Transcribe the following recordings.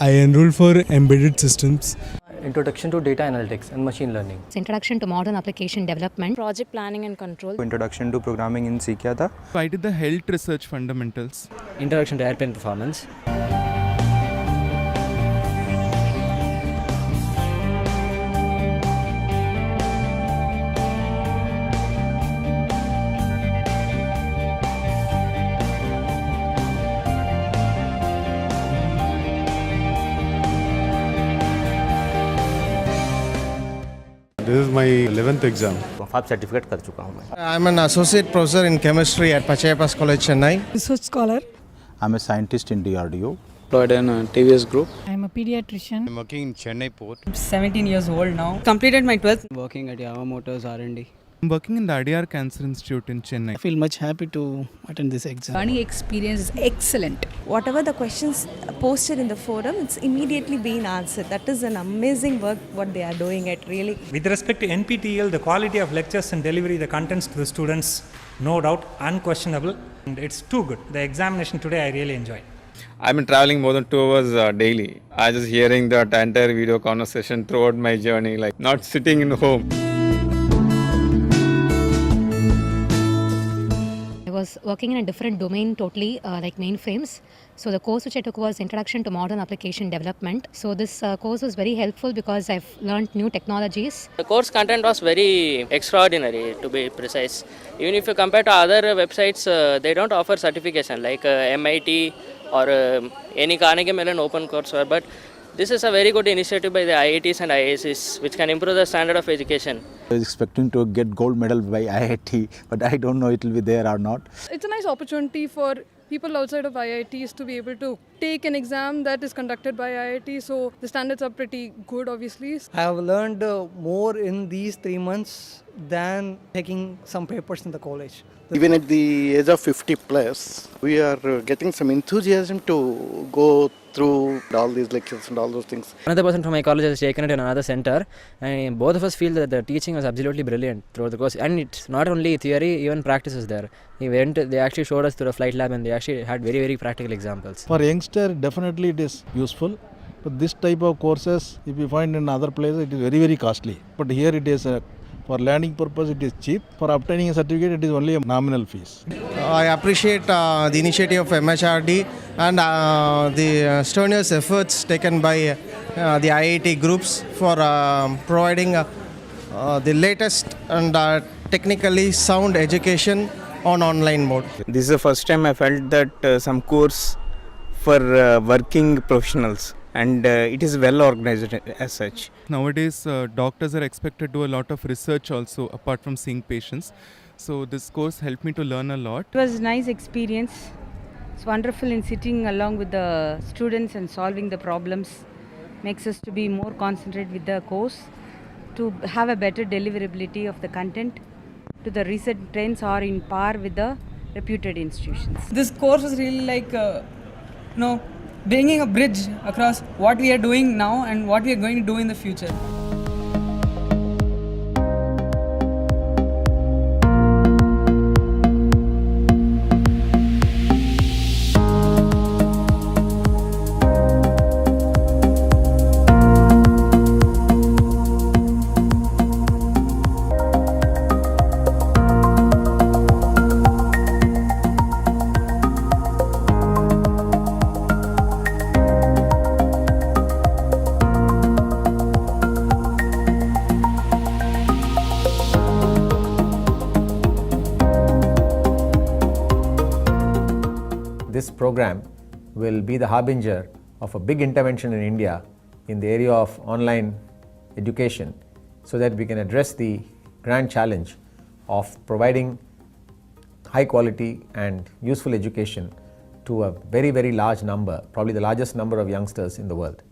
I enrolled for embedded systems. Introduction to data analytics and machine learning. Introduction to modern application development. Project planning and control. Introduction to programming in सीख था. I did the health research fundamentals. Introduction to airplane performance. This is my 11th exam. FAB certificate कर चुका हूँ मैं. I'm an associate professor in chemistry at Pachayappa's College, Chennai. Research scholar. I'm a scientist in DRDO. Employed in a TVS group. I'm a pediatrician. I'm working in Chennai port. I'm 17 years old now. Completed my 12th. Working at Yamaha Motors R&D. I'm working in the Nadia Cancer Institute in Chennai. I feel much happy to attend this exam. Learning experience is excellent. Whatever the questions posted in the forum, it's immediately being answered. That is an amazing work what they are doing at really. With respect to NPTEL, the quality of lectures and delivery, the contents to the students, no doubt, unquestionable. And it's too good. The examination today I really enjoyed. I've been traveling more than 2 hours daily. I was hearing that entire video conversation throughout my journey, like not sitting in home. I was working in a different domain totally, like mainframes. So the course which I took was Introduction to Modern Application Development. So this course was very helpful because I've learned new technologies. The course content was very extraordinary, to be precise. Even if you compare to other websites, they don't offer certification like MIT or any Carnegie Mellon open courseware. But this is a very good initiative by the IITs and IIScs, which can improve the standard of education. I was expecting to get gold medal by IIT, but I don't know it will be there or not. It's a nice opportunity for people outside of IITs to be able to take an exam that is conducted by IIT. So the standards are pretty good, obviously. I have learned more in these 3 months than taking some papers in the college. Even at the age of 50 plus, we are getting some enthusiasm to go through all these lectures and all those things. Another person from my college has taken it in another center, and both of us feel that the teaching was absolutely brilliant throughout the course. And it's not only theory, even practice is there. They actually showed us through a flight lab, and they actually had very, very practical examples. For youngster, definitely it is useful. But this type of courses, if you find in other places, it is very, very costly. But here it is for learning purpose, it is cheap. For obtaining a certificate, it is only a nominal fees. I appreciate the initiative of MHRD and the strenuous efforts taken by the IIT groups for providing the latest and technically sound education on online mode. This is the first time I felt that some course for working professionals, and it is well organized as such. Nowadays, doctors are expected to do a lot of research also, apart from seeing patients. So this course helped me to learn a lot. It was a nice experience. It's wonderful in sitting along with the students and solving the problems. Makes us to be more concentrated with the course, to have a better deliverability of the content, to the recent trends are in par with the reputed institutions. This course was really like, bringing a bridge across what we are doing now and what we are going to do in the future. This program will be the harbinger of a big intervention in India in the area of online education, so that we can address the grand challenge of providing high quality and useful education to a very, very large number, probably the largest number of youngsters in the world.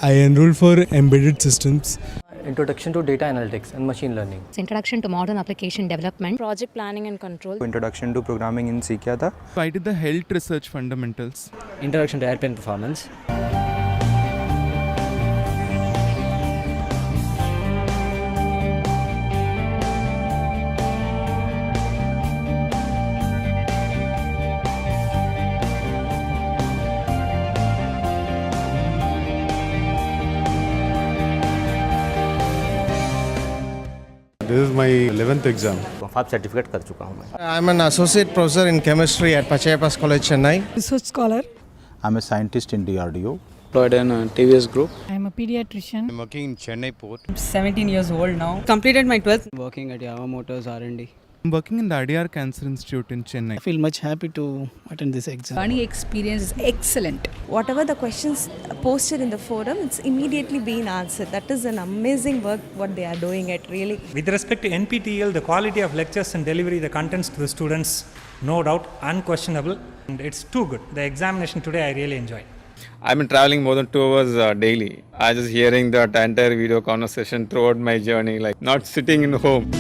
I enrolled for embedded systems. Introduction to data analytics and machine learning. Introduction to modern application development. Project planning and control. Introduction to programming in सीख था. I did the health research fundamentals. Introduction to airplane performance. This is my 11th exam. Five certificate कर चुका हूँ मैं. I am an associate professor in chemistry at Pachayappa's College, Chennai. Research scholar. I'm a scientist in DRDO. Employed in TVS Group. I am a pediatrician. I'm working in Chennai port. I'm 17 years old now. Completed my 12th. Working at Yava Motors R&D. I'm working in the Nadia Cancer Institute in Chennai. I feel much happy to attend this exam. Learning experience is excellent. Whatever the questions posted in the forum, it's immediately being answered. That is an amazing work what they are doing it really. With respect to NPTEL, the quality of lectures and delivery, the contents to the students, no doubt, unquestionable. And it's too good. The examination today I really enjoyed. I've been traveling more than 2 hours daily. I just hearing that entire video conversation throughout my journey, like not sitting in home.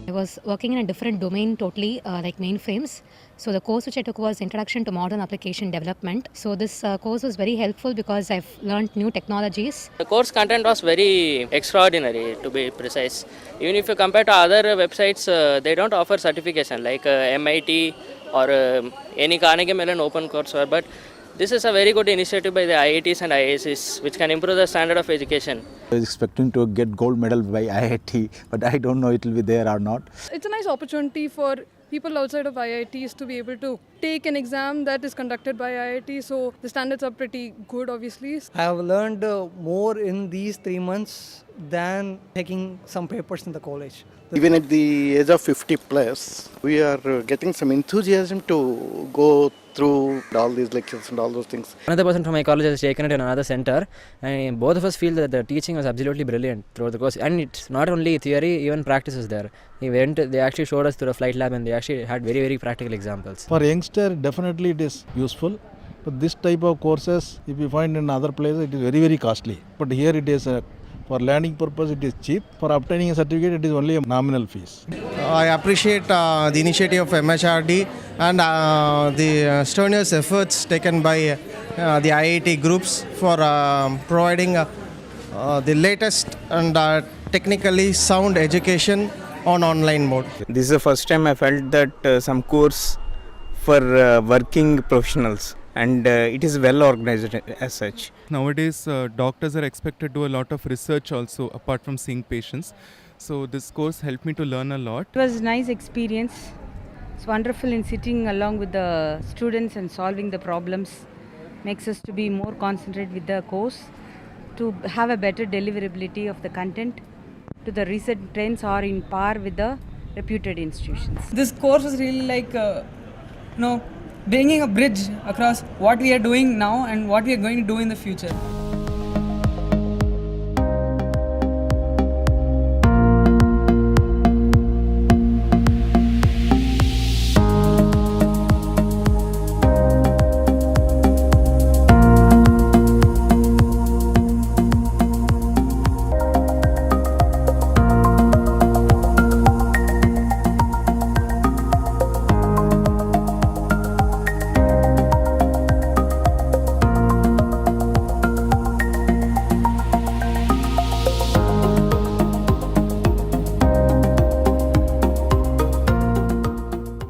I was working in a different domain totally, like mainframes. So the course which I took was Introduction to Modern Application Development. So this course was very helpful because I've learned new technologies. The course content was very extraordinary, to be precise. Even if you compare to other websites, they don't offer certification like MIT or any Carnegie Mellon open courseware. But this is a very good initiative by the IITs and IIScs, which can improve the standard of education. I was expecting to get gold medal by IIT, but I don't know it will be there or not. It's a nice opportunity for people outside of IITs to be able to take an exam that is conducted by IIT, so the standards are pretty good obviously. I have learned more in these 3 months than taking some papers in the college. Even at the age of 50 plus, we are getting some enthusiasm to go through all these lectures and all those things. Another person from my college has taken it in another center, and both of us feel that the teaching was absolutely brilliant throughout the course. And it's not only theory, even practice is there. They actually showed us through a flight lab, and they actually had very, very practical examples. For youngster, definitely it is useful. But this type of courses, if you find in other places, it is very, very costly. But here it is for learning purpose, it is cheap. For obtaining a certificate, it is only a nominal fees. I appreciate the initiative of MHRD and the strenuous efforts taken by the IIT groups for providing the latest and technically sound education on online mode. This is the first time I felt that some course for working professionals, and it is well organized as such. Nowadays, doctors are expected to do a lot of research also, apart from seeing patients. So this course helped me to learn a lot. It was a nice experience. It's wonderful in sitting along with the students and solving the problems. Makes us to be more concentrated with the course, to have a better deliverability of the content, to the recent trends are in par with the reputed institutions. This course was really like, bringing a bridge across what we are doing now and what we are going to do in the future.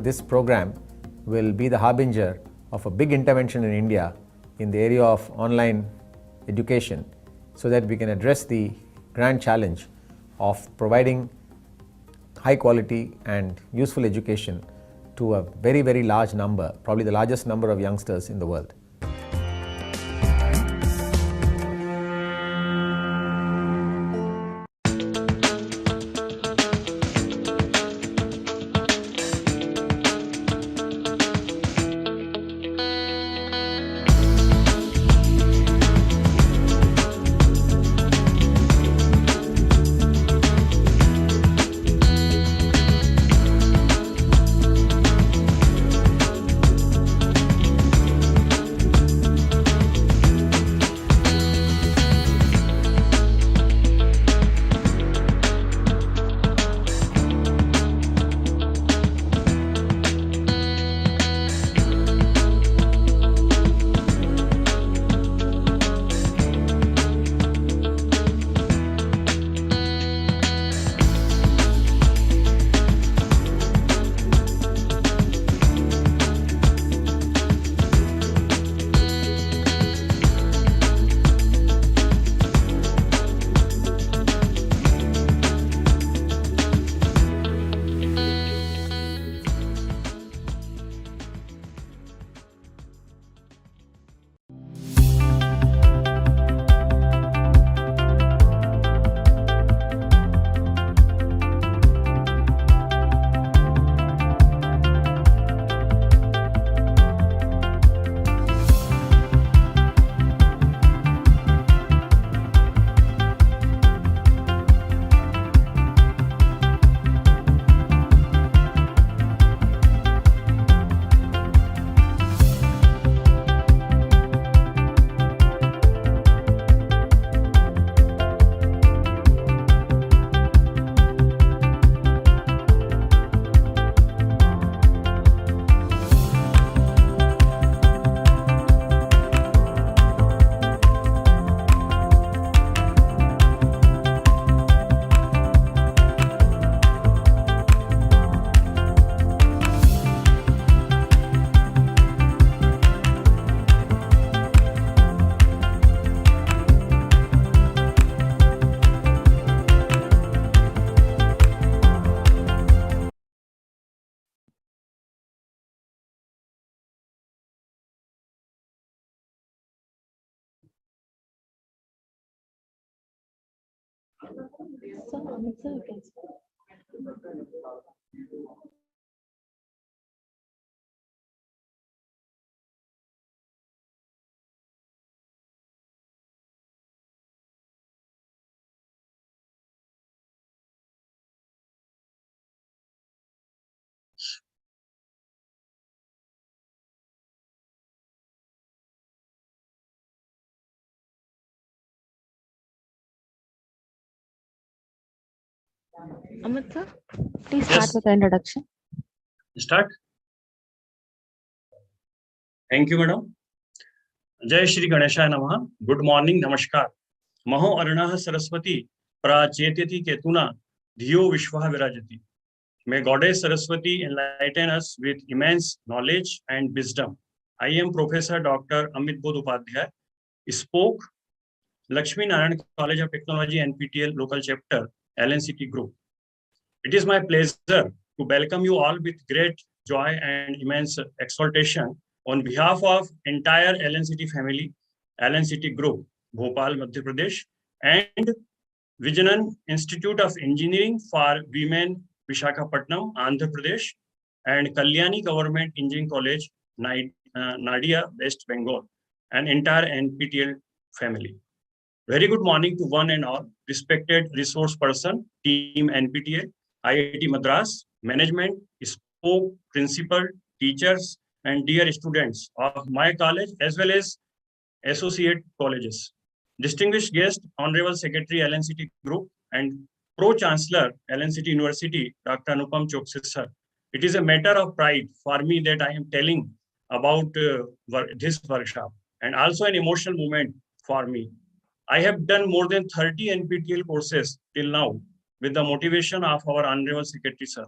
This program will be the harbinger of a big intervention in India in the area of online education, so that we can address the grand challenge of providing high quality and useful education to a very, very large number, probably the largest number of youngsters in the world. Amit sir, please start with the introduction. Start. Thank you, madam. Jai Shri Ganeshaya Namaha. Good morning, Namaskar. Maho Arunah Saraswati Prachetati Ketuna Dhiyo Vishwaha Virajati. May Goddess Saraswati enlighten us with immense knowledge and wisdom. I am Professor Dr. Amit Bodh spoke Lakshmi Narain College of Technology NPTEL Local Chapter LNCT Group. It is my pleasure to welcome you all with great joy and immense exaltation on behalf of entire LNCT family, LNCT Group, Bhopal, Madhya Pradesh, and Vignan Institute of Engineering for Women, Visakhapatnam, Andhra Pradesh, and Kalyani Government Engineering College, Nadia, West Bengal, and entire NPTEL family. Very good morning to one and all, respected resource person, team NPTEL, IIT Madras, management, spoke, principal, teachers, and dear students of my college as well as associate colleges. Distinguished guest, Honorable Secretary LNCT Group and Pro-Chancellor LNCT University, Dr. Anupam Choksey sir. It is a matter of pride for me that I am telling about this workshop and also an emotional moment for me. I have done more than 30 NPTEL courses till now with the motivation of our Honorable Secretary sir.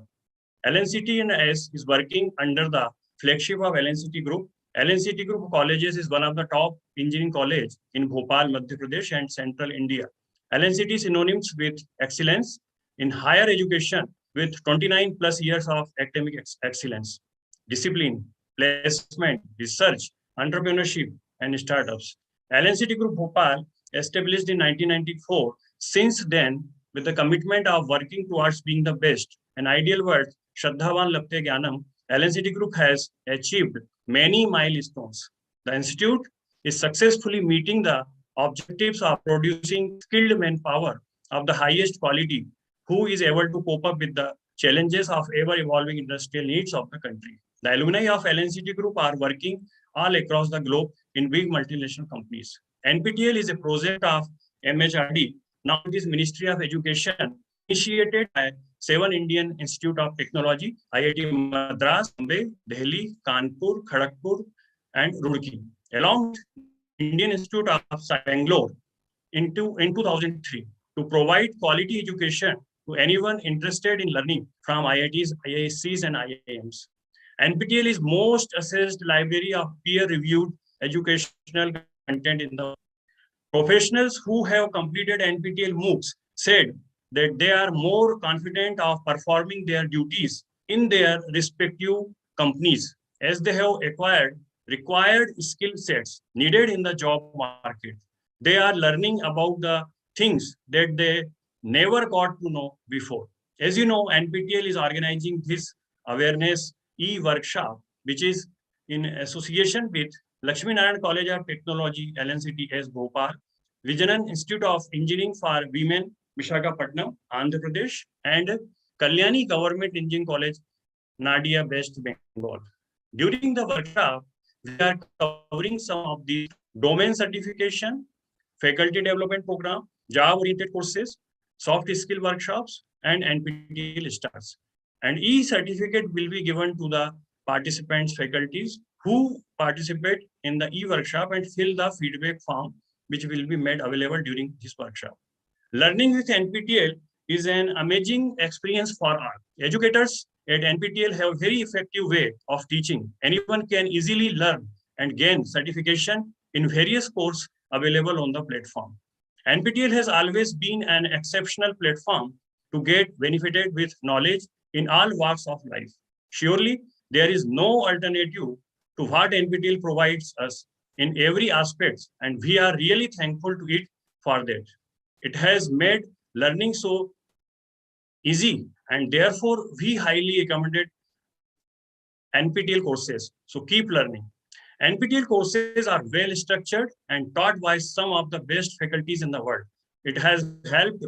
LNCT and S is working under the flagship of LNCT Group. LNCT Group of Colleges is one of the top engineering college in Bhopal, Madhya Pradesh and Central India. LNCT is synonymous with excellence in higher education with 29 plus years of academic excellence, discipline, placement, research, entrepreneurship, and startups. LNCT Group Bhopal, established in 1994, since then, with the commitment of working towards being the best, an ideal word, Shraddhavan Lapte Gyanam, LNCT Group has achieved many milestones. The institute is successfully meeting the objectives of producing skilled manpower of the highest quality who is able to cope up with the challenges of ever-evolving industrial needs of the country. The alumni of LNCT Group are working all across the globe in big multinational companies. NPTEL is a project of MHRD. Now it is Ministry of Education, initiated by 7 Indian Institute of Technology, IIT Madras, Bombay, Delhi, Kanpur, Kharagpur, and Roorkee, along with Indian Institute of Bangalore in 2003 to provide quality education to anyone interested in learning from IITs, IIScs, and IIMs. NPTEL is most assessed library of peer-reviewed educational content in the world. Professionals who have completed NPTEL MOOCs said that they are more confident of performing their duties in their respective companies as they have acquired required skill sets needed in the job market. They are learning about the things that they never got to know before. As you know, NPTEL is organizing this awareness e-workshop, which is in association with Lakshmi Narain College of Technology, LNCT as Bhopal, Vignan Institute of Engineering for Women, Visakhapatnam, Andhra Pradesh, and Kalyani Government Engineering College, Nadia, West Bengal. During the workshop, we are covering some of the domain certification, faculty development program, job-oriented courses, soft skill workshops, and NPTEL stars. And e-certificate will be given to the participants, faculties who participate in the e-workshop and fill the feedback form, which will be made available during this workshop. Learning with NPTEL is an amazing experience for all. Educators at NPTEL have a very effective way of teaching. Anyone can easily learn and gain certification in various courses available on the platform. NPTEL has always been an exceptional platform to get benefited with knowledge in all walks of life. Surely, there is no alternative to what NPTEL provides us in every aspect, and we are really thankful to it for that. It has made learning so easy, and therefore we highly recommended NPTEL courses. So keep learning. NPTEL courses are well structured and taught by some of the best faculties in the world. It has helped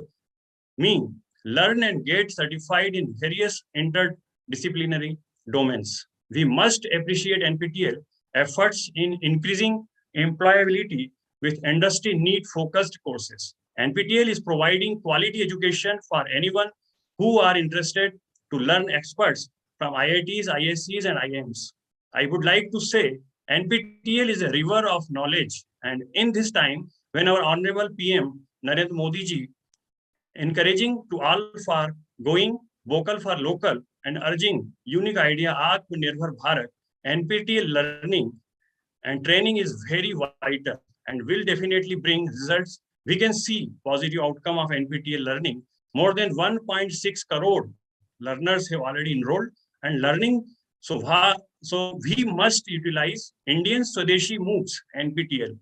me learn and get certified in various interdisciplinary domains. We must appreciate NPTEL efforts in increasing employability with industry need focused courses. NPTEL is providing quality education for anyone who are interested to learn experts from IITs, ISCs, and IIMs. I would like to say NPTEL is a river of knowledge, and in this time, when our Honorable PM Narendra Modi ji encouraging to all for going vocal for local and urging unique idea Atmanirbhar Bharat, NPTEL learning and training is very vital and will definitely bring results. We can see positive outcome of NPTEL learning. More than 1.6 crore learners have already enrolled and learning. So we must utilize Indian Swadeshi moves NPTEL.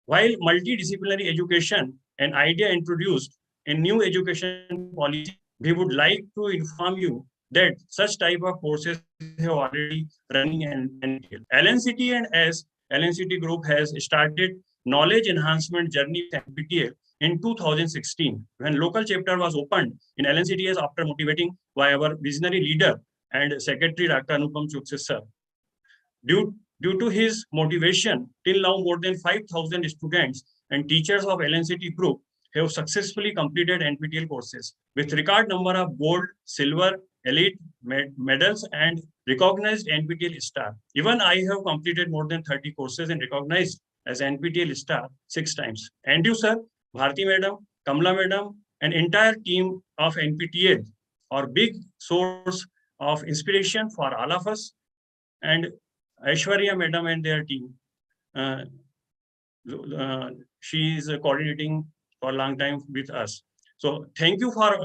While multidisciplinary education, an idea introduced in new education policy, we would like to inform you that such type of courses have already running in NPTEL. LNCT and as LNCT Group has started knowledge enhancement journey with NPTEL in 2016, when local chapter was opened in LNCTS after motivating by our visionary leader and Secretary Dr. Anupam Chokshi sir. Due to his motivation, till now more than 5,000 students and teachers of LNCT Group have successfully completed NPTEL courses with record number of gold, silver, elite medals and recognized NPTEL star. Even I have completed more than 30 courses and recognized as NPTEL star 6 times. And you, sir, Bharti madam, Kamla madam, an entire team of NPTEL are big source of inspiration for all of us. And Aishwarya madam and their team, she is coordinating for a long time with us. So thank you for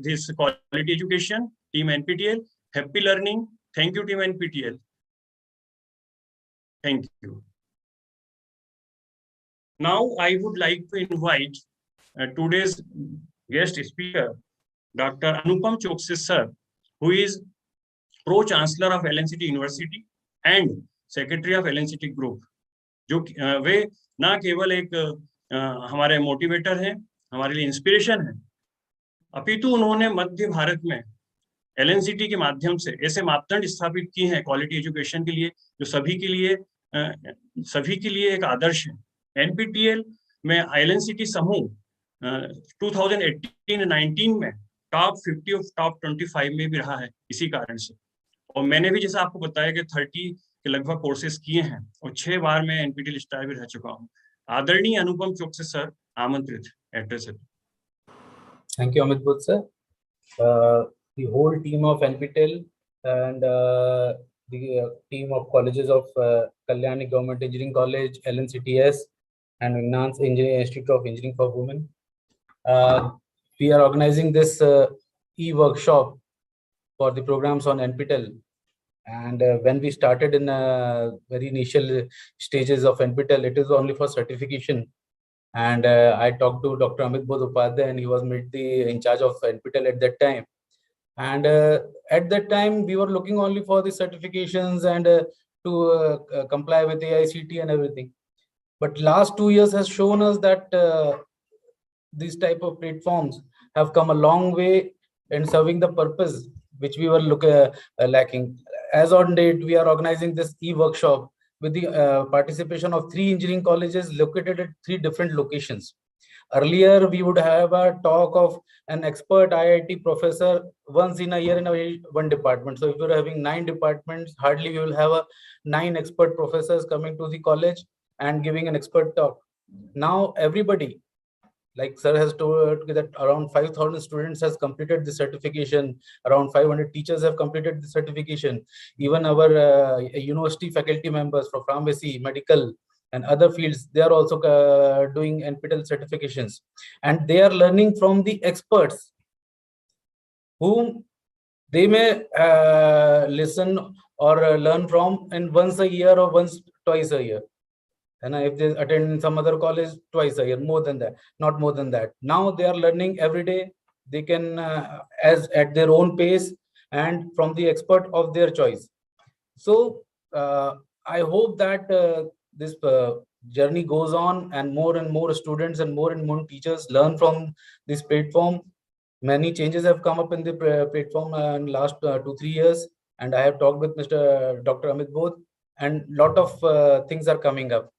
this quality education, team NPTEL. Happy learning. Thank you, team NPTEL. Thank you. Now I would like to invite today's guest speaker, Dr. Anupam Chokshi sir, who is Pro-Chancellor of LNCT University and Secretary of LNCT Group. जो वे ना केवल एक हमारे motivator हैं, हमारे लिए inspiration है, अपितु उन्होंने मध्य भारत में LNCT के माध्यम से ऐसे मापदंड स्थापित किए हैं क्वालिटी एजुकेशन के लिए जो सभी के लिए एक आदर्श है. NPTEL में LNCT समूह 2018-19 में टॉप 50 और टॉप 25 में भी रहा है इसी कारण से. और मैंने भी जैसा आपको बताया कि 30 के लगभग कोर्सेज किए हैं और 6 बार मैं NPTEL स्टार भी रह चुका हूं. आदरणीय अनुपम चोकसी सर आमंत्रित एड्रेस है. Thank you, Amit Butt, sir. The whole team of NPTEL and the team of colleges of Kalyani Government Engineering College, LNCTS, and Vignan Institute of Engineering for Women. We are organizing this e-workshop for the programs on NPTEL. And when we started in very initial stages of NPTEL, it is only for certification. And I talked to Dr. Amit Upadhyay, and he was made in charge of NPTEL at that time. And at that time, we were looking only for the certifications and to comply with AICT and everything. But last 2 years has shown us that these type of platforms have come a long way in serving the purpose which we were lacking. As on date, we are organizing this e-workshop with the participation of 3 engineering colleges located at 3 different locations. Earlier, we would have a talk of an expert IIT professor once in a year in one department. So if you're having 9 departments, hardly we will have 9 expert professors coming to the college and giving an expert talk. Now everybody, like sir has told that around 5,000 students has completed the certification, around 500 teachers have completed the certification. Even our university faculty members from pharmacy, medical, and other fields, they are also doing NPTEL certifications. And they are learning from the experts whom they may listen or learn from and once a year or twice a year. And if they attend in some other college, twice a year, more than that, not more than that. Now they are learning every day. They can, as at their own pace and from the expert of their choice. So I hope that this journey goes on, and more students and more teachers learn from this platform. Many changes have come up in the platform in last 2-3 years, and I have talked with Dr. Amit Bodh, and lot of things are coming up.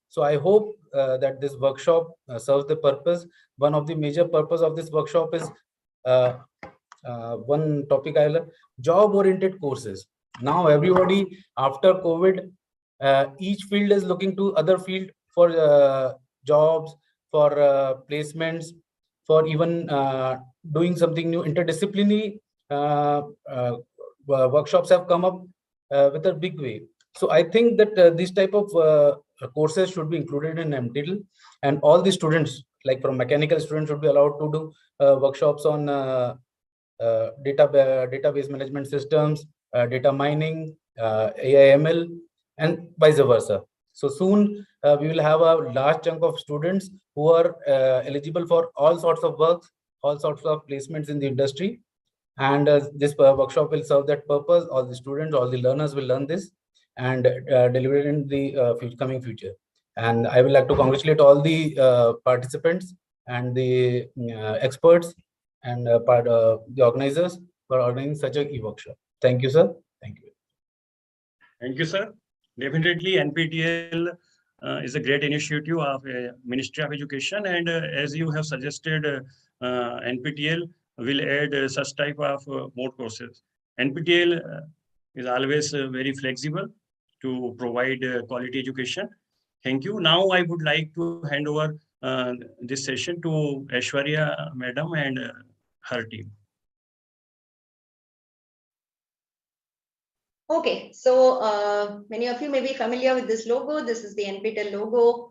So I hope that this workshop serves the purpose. One of the major purpose of this workshop is one topic I learned: job-oriented courses. Now everybody after COVID, each field is looking to other field for jobs, for placements, for even doing something new. Interdisciplinary workshops have come up with a big way. So I think that this type of courses should be included in NPTEL, and all the students, like from mechanical students, should be allowed to do workshops on database management systems, data mining, AI/ML, and vice versa. So soon we will have a large chunk of students who are eligible for all sorts of works, all sorts of placements in the industry. And this workshop will serve that purpose. All the students, all the learners will learn this and deliver it in the coming future. And I would like to congratulate all the participants and the experts and the organizers for organizing such a workshop. Thank you, sir. Thank you. Thank you, sir. Definitely, NPTEL is a great initiative of Ministry of Education, and as you have suggested, NPTEL will add such type of more courses. NPTEL is always very flexible to provide quality education. Thank you. Now I would like to hand over this session to Aishwarya Madam and her team. Okay, so many of you may be familiar with this logo. This is the NPTEL logo.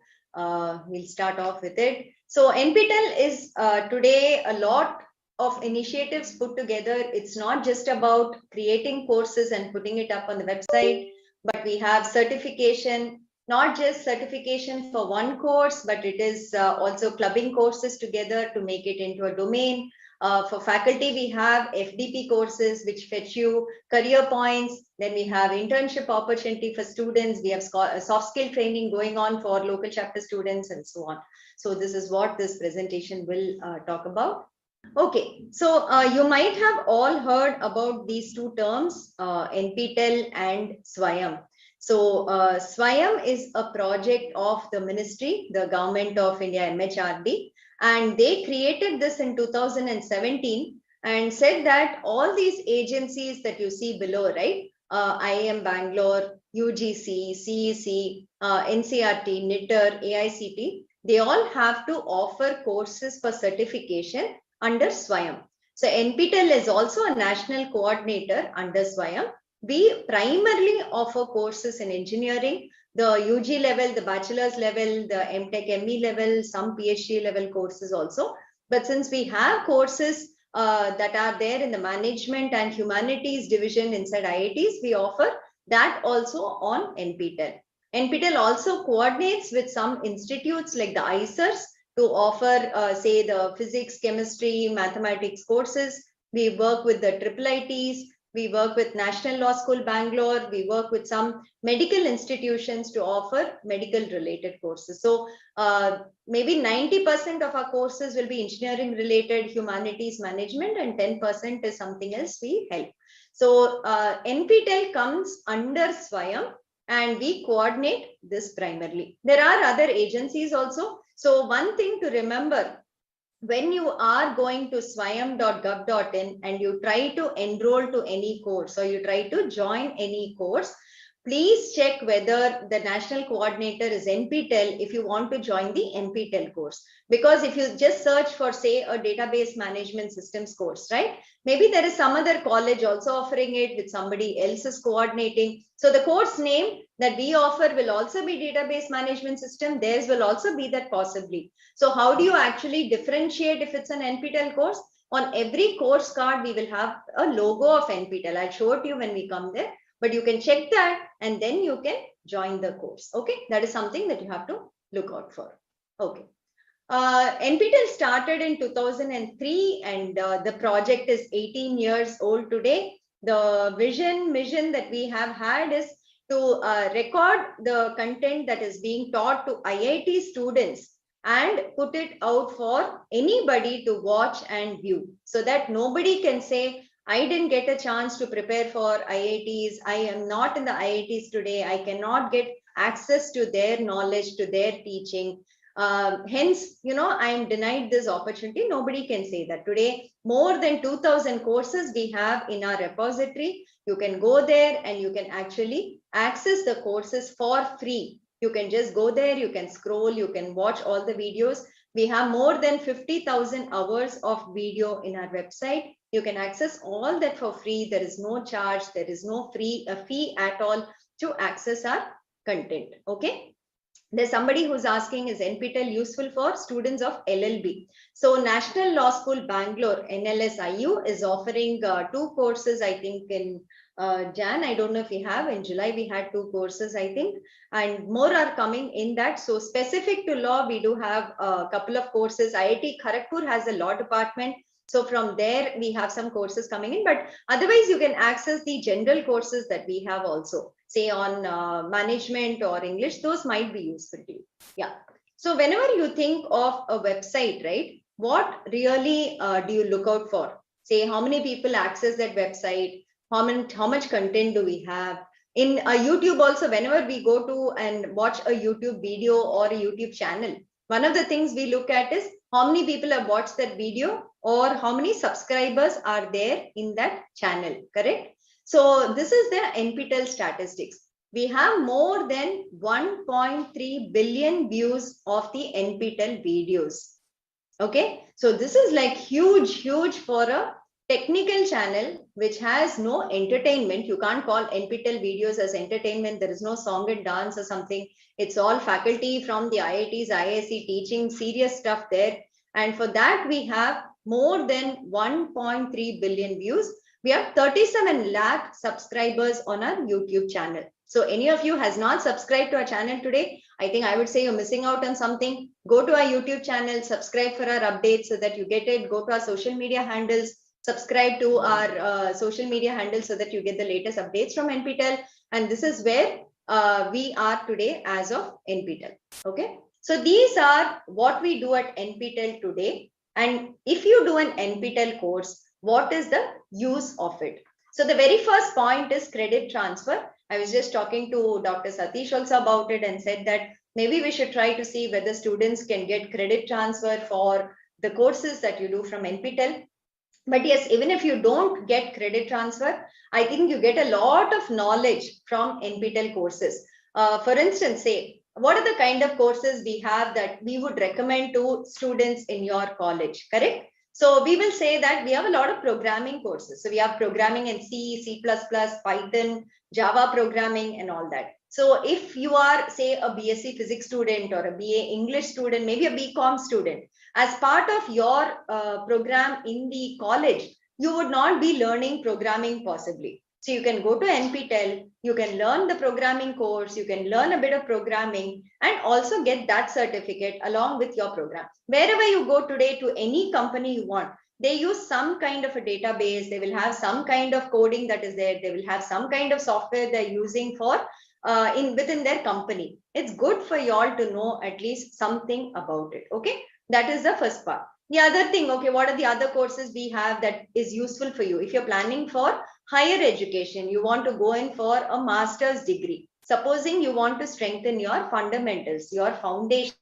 We'll start off with it. So NPTEL is today a lot of initiatives put together. It's not just about creating courses and putting it up on the website, but we have certification, not just certification for one course, but it is also clubbing courses together to make it into a domain. For faculty, we have FDP courses which fetch you career points. Then we have internship opportunity for students. We have soft skill training going on for local chapter students and so on. So this is what this presentation will talk about. Okay, so you might have all heard about these two terms, NPTEL and SWAYAM. So SWAYAM is a project of the ministry, the government of India, MHRD. And they created this in 2017 and said that all these agencies that you see below, right? IIM Bangalore, UGC, CEC, NCRT, NITR, AICT, they all have to offer courses for certification under SWAYAM. So NPTEL is also a national coordinator under SWAYAM. We primarily offer courses in engineering, the UG level, the bachelor's level, the MTech, ME level, some PhD level courses also. But since we have courses that are there in the management and humanities division inside IITs, we offer that also on NPTEL. NPTEL also coordinates with some institutes like the ICERs to offer, say, the physics, chemistry, mathematics courses. We work with the IIITs. We work with National Law School, Bangalore. We work with some medical institutions to offer medical related courses. So maybe 90% of our courses will be engineering related, humanities, management, and 10% is something else we help. So NPTEL comes under SWAYAM and we coordinate this primarily. There are other agencies also. So one thing to remember, when you are going to swayam.gov.in and you try to enroll to any course or you try to join any course, please check whether the national coordinator is NPTEL if you want to join the NPTEL course. Because if you just search for, say, a database management systems course, right? Maybe there is some other college also offering it with somebody else is coordinating. So the course name that we offer will also be database management system. Theirs will also be that possibly. So how do you actually differentiate if it's an NPTEL course? On every course card, we will have a logo of NPTEL. I'll show it to you when we come there. but you can check that and then you can join the course. Okay, that is something that you have to look out for. Okay. NPTEL started in 2003 and the project is 18 years old today. The mission that we have had is to record the content that is being taught to IIT students and put it out for anybody to watch and view, so that nobody can say, I didn't get a chance to prepare for IITs. I am not in the IITs today. I cannot get access to their knowledge, to their teaching. Hence, I am denied this opportunity. Nobody can say that. Today, more than 2,000 courses we have in our repository. You can go there and you can actually access the courses for free. You can just go there, you can scroll, you can watch all the videos. We have more than 50,000 hours of video in our website. You can access all that for free. There is no charge. There is no fee at all to access our content. Okay. There's somebody who's asking, is NPTEL useful for students of LLB? So National Law School Bangalore, NLSIU, is offering 2 courses, I think in Jan. I don't know if we have. In July, we had 2 courses, I think, and more are coming in that. So specific to law, we do have a couple of courses. IIT Kharagpur has a law department. So from there, we have some courses coming in, but otherwise you can access the general courses that we have also, say on management or English. Those might be useful to you. Yeah. So whenever you think of a website, right, what really do you look out for? Say how many people access that website, how much content do we have? In YouTube also, whenever we go to and watch a YouTube video or a YouTube channel, one of the things we look at is how many people have watched that video or how many subscribers are there in that channel, correct? So this is the NPTEL statistics. We have more than 1.3 billion views of the NPTEL videos. Okay, so this is like huge for a technical channel which has no entertainment. You can't call NPTEL videos as entertainment. There is no song and dance or something. It's all faculty from the IITs, IISc teaching serious stuff there. And for that, we have more than 1.3 billion views. We have 37 lakh subscribers on our YouTube channel. So any of you has not subscribed to our channel today, I think I would say you're missing out on something. Go to our YouTube channel, subscribe for our updates so that you get it. Go to our social media handles, subscribe to our social media handles so that you get the latest updates from NPTEL. And this is where we are today as of NPTEL. Okay. So these are what we do at NPTEL today. And if you do an NPTEL course, what is the use of it? So the very first point is credit transfer. I was just talking to Dr. Satish also about it and said that maybe we should try to see whether students can get credit transfer for the courses that you do from NPTEL. But yes, even if you don't get credit transfer, I think you get a lot of knowledge from NPTEL courses. For instance, say, what are the kind of courses we have that we would recommend to students in your college, correct? So we will say that we have a lot of programming courses. So we have programming in C, C++, Python, Java programming and all that. So if you are, say, a BSc physics student or a BA English student, maybe a BCom student, as part of your program in the college, you would not be learning programming possibly. So you can go to NPTEL, you can learn the programming course, you can learn a bit of programming and also get that certificate along with your program. Wherever you go today to any company you want, they use some kind of a database, they will have some kind of coding that is there, they will have some kind of software they're using for within their company. It's good for you all to know at least something about it. Okay, that is the first part. The other thing, okay, what are the other courses we have that is useful for you? If you're planning for higher education, you want to go in for a master's degree. Supposing you want to strengthen your fundamentals, your foundation,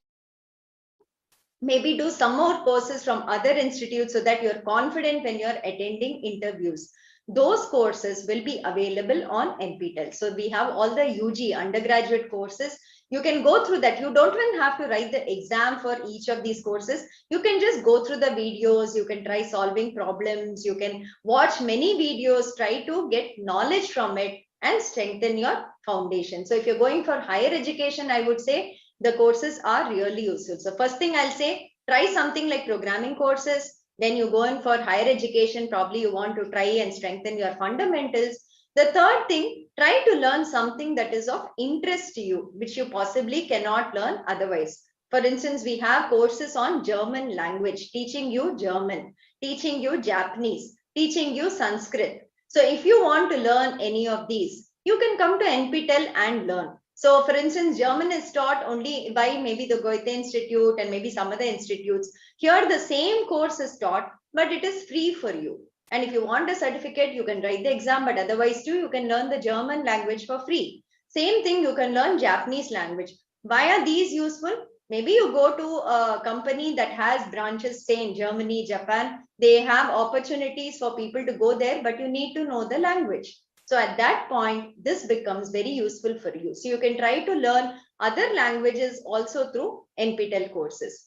maybe do some more courses from other institutes so that you're confident when you're attending interviews. Those courses will be available on NPTEL. So we have all the UG undergraduate courses. You can go through that. You don't even have to write the exam for each of these courses. You can just go through the videos. You can try solving problems. You can watch many videos, try to get knowledge from it and strengthen your foundation. So if you're going for higher education, I would say the courses are really useful. So first thing I'll say, try something like programming courses. Then you go in for higher education, probably you want to try and strengthen your fundamentals. The third thing, try to learn something that is of interest to you, which you possibly cannot learn otherwise. For instance, we have courses on German language, teaching you German, teaching you Japanese, teaching you Sanskrit. So if you want to learn any of these, you can come to NPTEL and learn. So for instance, German is taught only by maybe the Goethe Institute and maybe some other institutes. Here the same course is taught, but it is free for you. And if you want a certificate, you can write the exam, but otherwise too, you can learn the German language for free. Same thing, you can learn Japanese language. Why are these useful? Maybe you go to a company that has branches, say in Germany, Japan, they have opportunities for people to go there, but you need to know the language. So at that point, this becomes very useful for you. So you can try to learn other languages also through NPTEL courses.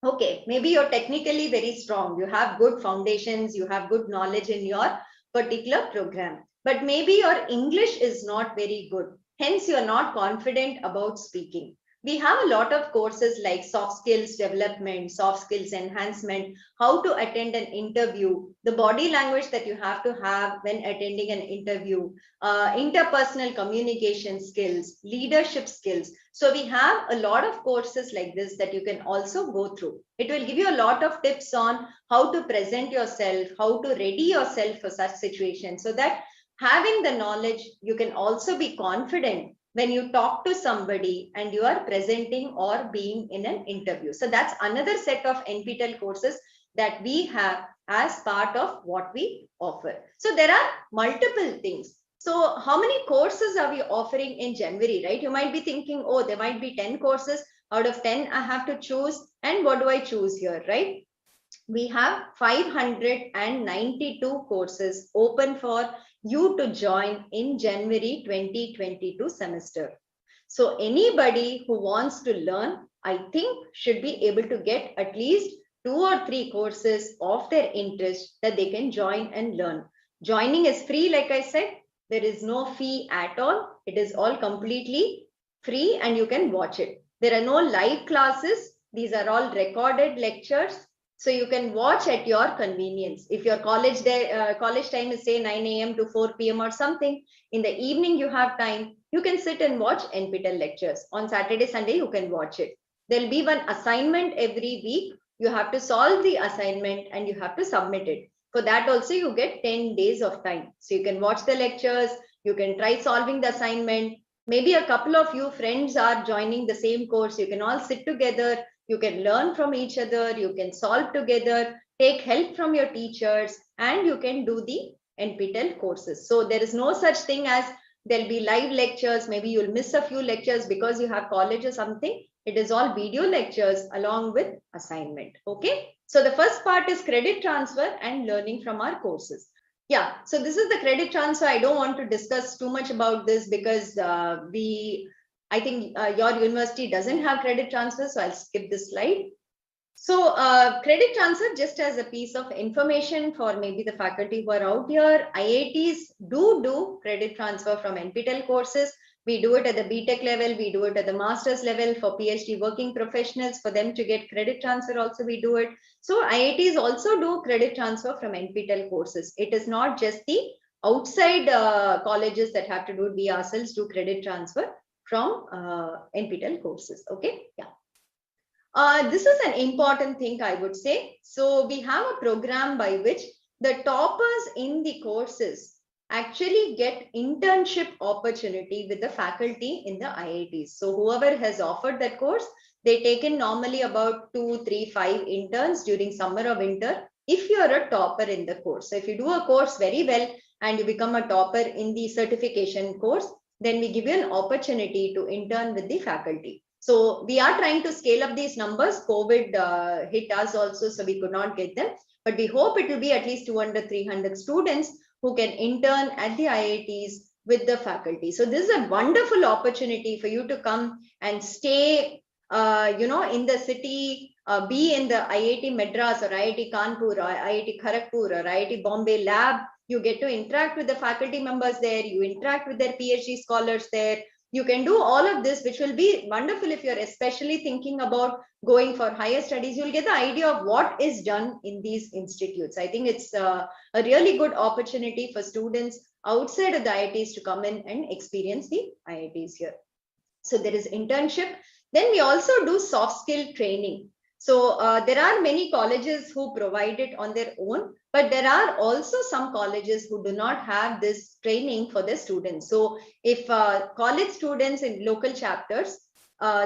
Okay, maybe you're technically very strong. You have good foundations, you have good knowledge in your particular program, but maybe your English is not very good. Hence, you're not confident about speaking. We have a lot of courses like soft skills development, soft skills enhancement, how to attend an interview, the body language that you have to have when attending an interview, interpersonal communication skills, leadership skills. So we have a lot of courses like this that you can also go through. It will give you a lot of tips on how to present yourself, how to ready yourself for such situations, so that having the knowledge, you can also be confident when you talk to somebody and you are presenting or being in an interview. So that's another set of NPTEL courses that we have as part of what we offer. So there are multiple things. So how many courses are we offering in January, right? You might be thinking, oh, there might be 10 courses. Out of 10, I have to choose. And what do I choose here, right? We have 592 courses open for you to join in January 2022 semester. So anybody who wants to learn, I think should be able to get at least 2 or 3 courses of their interest that they can join and learn. Joining is free, like I said. There is no fee at all. It is all completely free and you can watch it. There are no live classes. These are all recorded lectures. So you can watch at your convenience. If your college time is say 9 a.m. to 4 p.m. or something, in the evening you have time, you can sit and watch NPTEL lectures. On Saturday, Sunday, you can watch it. There'll be one assignment every week. You have to solve the assignment and you have to submit it. For that also, you get 10 days of time. So you can watch the lectures, you can try solving the assignment. Maybe a couple of you friends are joining the same course. You can all sit together. You can learn from each other, you can solve together, take help from your teachers, and you can do the NPTEL courses. So there is no such thing as there'll be live lectures. Maybe you'll miss a few lectures because you have college or something. It is all video lectures along with assignment. Okay. So the first part is credit transfer and learning from our courses. Yeah. So this is the credit transfer. I don't want to discuss too much about this because I think your university doesn't have credit transfer, so I'll skip this slide. So credit transfer, just as a piece of information for maybe the faculty who are out here, IITs do credit transfer from NPTEL courses. We do it at the BTech level, we do it at the master's level for PhD working professionals. For them to get credit transfer also we do it. So IITs also do credit transfer from NPTEL courses. It is not just the outside colleges that have to do it. We ourselves do credit transfer from NPTEL courses. Okay, yeah. This is an important thing, I would say. So we have a program by which the toppers in the courses actually get internship opportunity with the faculty in the IITs. So whoever has offered that course, they take in normally about 2, 3, 5 interns during summer or winter if you are a topper in the course. So if you do a course very well and you become a topper in the certification course, then we give you an opportunity to intern with the faculty. So we are trying to scale up these numbers. COVID hit us also, so we could not get them. But we hope it will be at least 200, 300 students who can intern at the IITs with the faculty. So this is a wonderful opportunity for you to come and stay, in the city, be in the IIT Madras or IIT Kanpur or IIT Kharagpur or IIT Bombay lab. You get to interact with the faculty members there. You interact with their PhD scholars there. You can do all of this, which will be wonderful if you're especially thinking about going for higher studies. You'll get the idea of what is done in these institutes. I think it's a really good opportunity for students outside of the IITs to come in and experience the IITs here. So there is internship. Then we also do soft skill training. So there are many colleges who provide it on their own, but there are also some colleges who do not have this training for their students. So if college students in local chapters,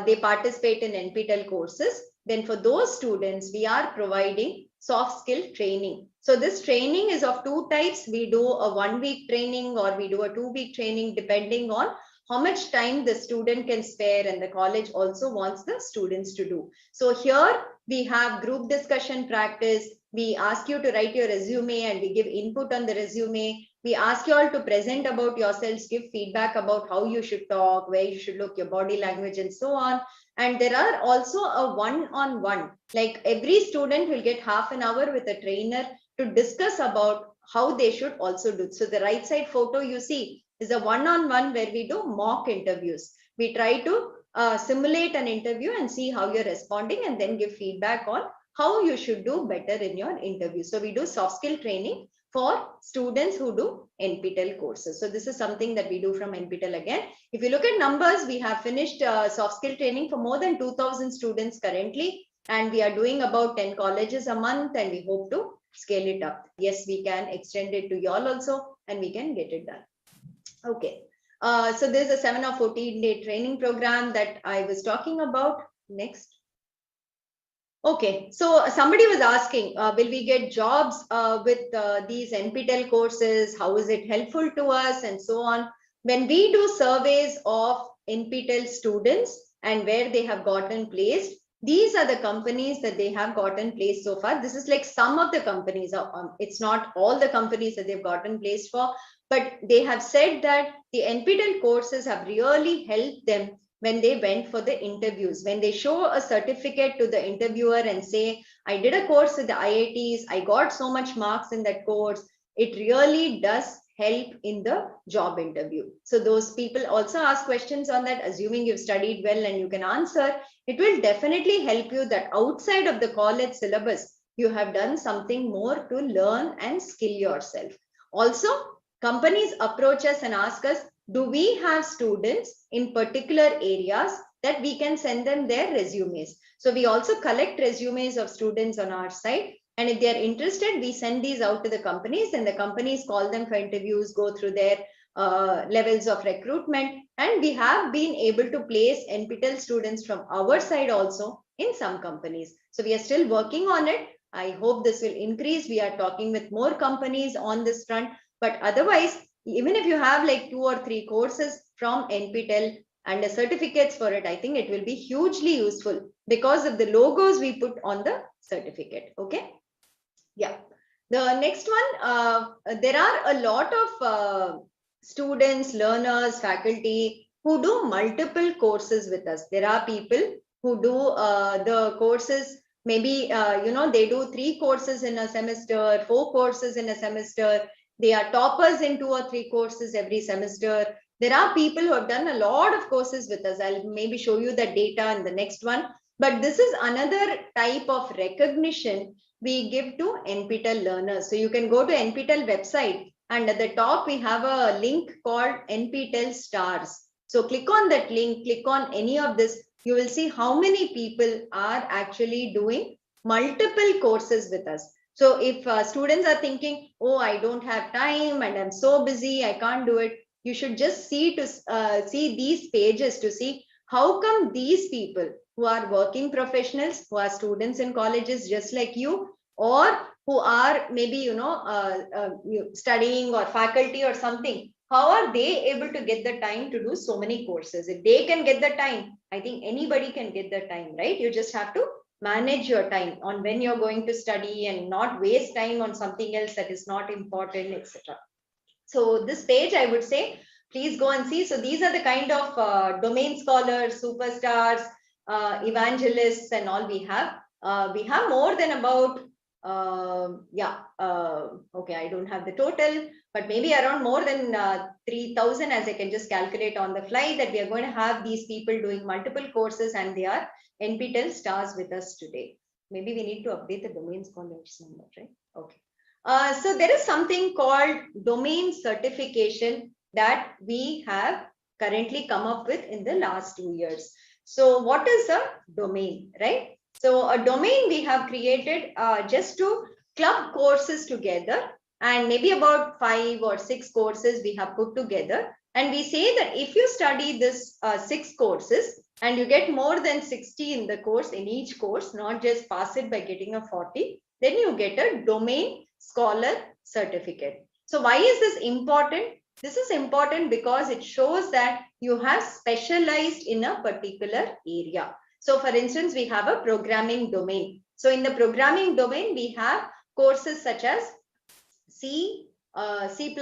they participate in NPTEL courses, then for those students, we are providing soft skill training. So this training is of two types. We do a 1 week training or we do a 2 week training depending on how much time the student can spare and the college also wants the students to do. So here we have group discussion practice. We ask you to write your resume and we give input on the resume. We ask you all to present about yourselves, give feedback about how you should talk, where you should look, your body language and so on. And there are also a one-on-one, like every student will get half an hour with a trainer to discuss about how they should also do. So the right side photo you see is a one-on-one where we do mock interviews. We try to simulate an interview and see how you're responding and then give feedback on how you should do better in your interview. So we do soft skill training for students who do NPTEL courses. So this is something that we do from NPTEL again. If you look at numbers, we have finished soft skill training for more than 2,000 students currently, and we are doing about 10 colleges a month, and we hope to scale it up. Yes, we can extend it to y'all also, and we can get it done. Okay, so there's a 7 or 14-day training program that I was talking about. Next. Okay, so somebody was asking, will we get jobs with these NPTEL courses? How is it helpful to us and so on? When we do surveys of NPTEL students and where they have gotten placed, these are the companies that they have gotten placed so far. This is like some of the companies. It's not all the companies that they've gotten placed for, but they have said that the NPTEL courses have really helped them when they went for the interviews. When they show a certificate to the interviewer and say, I did a course with the IITs, I got so much marks in that course, it really does help in the job interview. So those people also ask questions on that, assuming you've studied well and you can answer. It will definitely help you that outside of the college syllabus, you have done something more to learn and skill yourself. Also, companies approach us and ask us, do we have students in particular areas that we can send them their resumes? So we also collect resumes of students on our site. And if they are interested, we send these out to the companies, and the companies call them for interviews, go through their levels of recruitment. And we have been able to place NPTEL students from our side also in some companies. So we are still working on it. I hope this will increase. We are talking with more companies on this front. But otherwise, even if you have like 2 or 3 courses from NPTEL and the certificates for it, I think it will be hugely useful because of the logos we put on the certificate. Okay. Yeah. The next one, there are a lot of students, learners, faculty who do multiple courses with us. There are people who do the courses, maybe, they do 3 courses in a semester, 4 courses in a semester. They are toppers in 2 or 3 courses every semester. There are people who have done a lot of courses with us. I'll maybe show you the data in the next one. But this is another type of recognition we give to NPTEL learners. So you can go to NPTEL website, and at the top we have a link called NPTEL stars. So click on that link, click on any of this. You will see how many people are actually doing multiple courses with us. So if students are thinking, oh, I don't have time and I'm so busy, I can't do it, you should just see these pages to see how come these people who are working professionals, who are students in colleges just like you, or who are maybe, studying or faculty or something, how are they able to get the time to do so many courses? If they can get the time, I think anybody can get the time, right? You just have to manage your time on when you're going to study and not waste time on something else that is not important, etc. So this page, I would say, please go and see. So these are the kind of domain scholars, superstars, evangelists and all we have. We have more than about Okay, I don't have the total, but maybe around more than 3,000, as I can just calculate on the fly, that we are going to have these people doing multiple courses, and they are NPTEL stars with us today. Maybe we need to update the domain scholars number, right? Okay. So there is something called domain certification that we have currently come up with in the last 2 years. So what is a domain, right? So a domain we have created just to club courses together, and maybe about 5 or 6 courses we have put together. And we say that if you study this 6 courses and you get more than 60 in the course, in each course, not just pass it by getting a 40, then you get a domain scholar certificate. So why is this important? This is important because it shows that you have specialized in a particular area. So for instance, we have a programming domain. So in the programming domain, we have courses such as C, C++,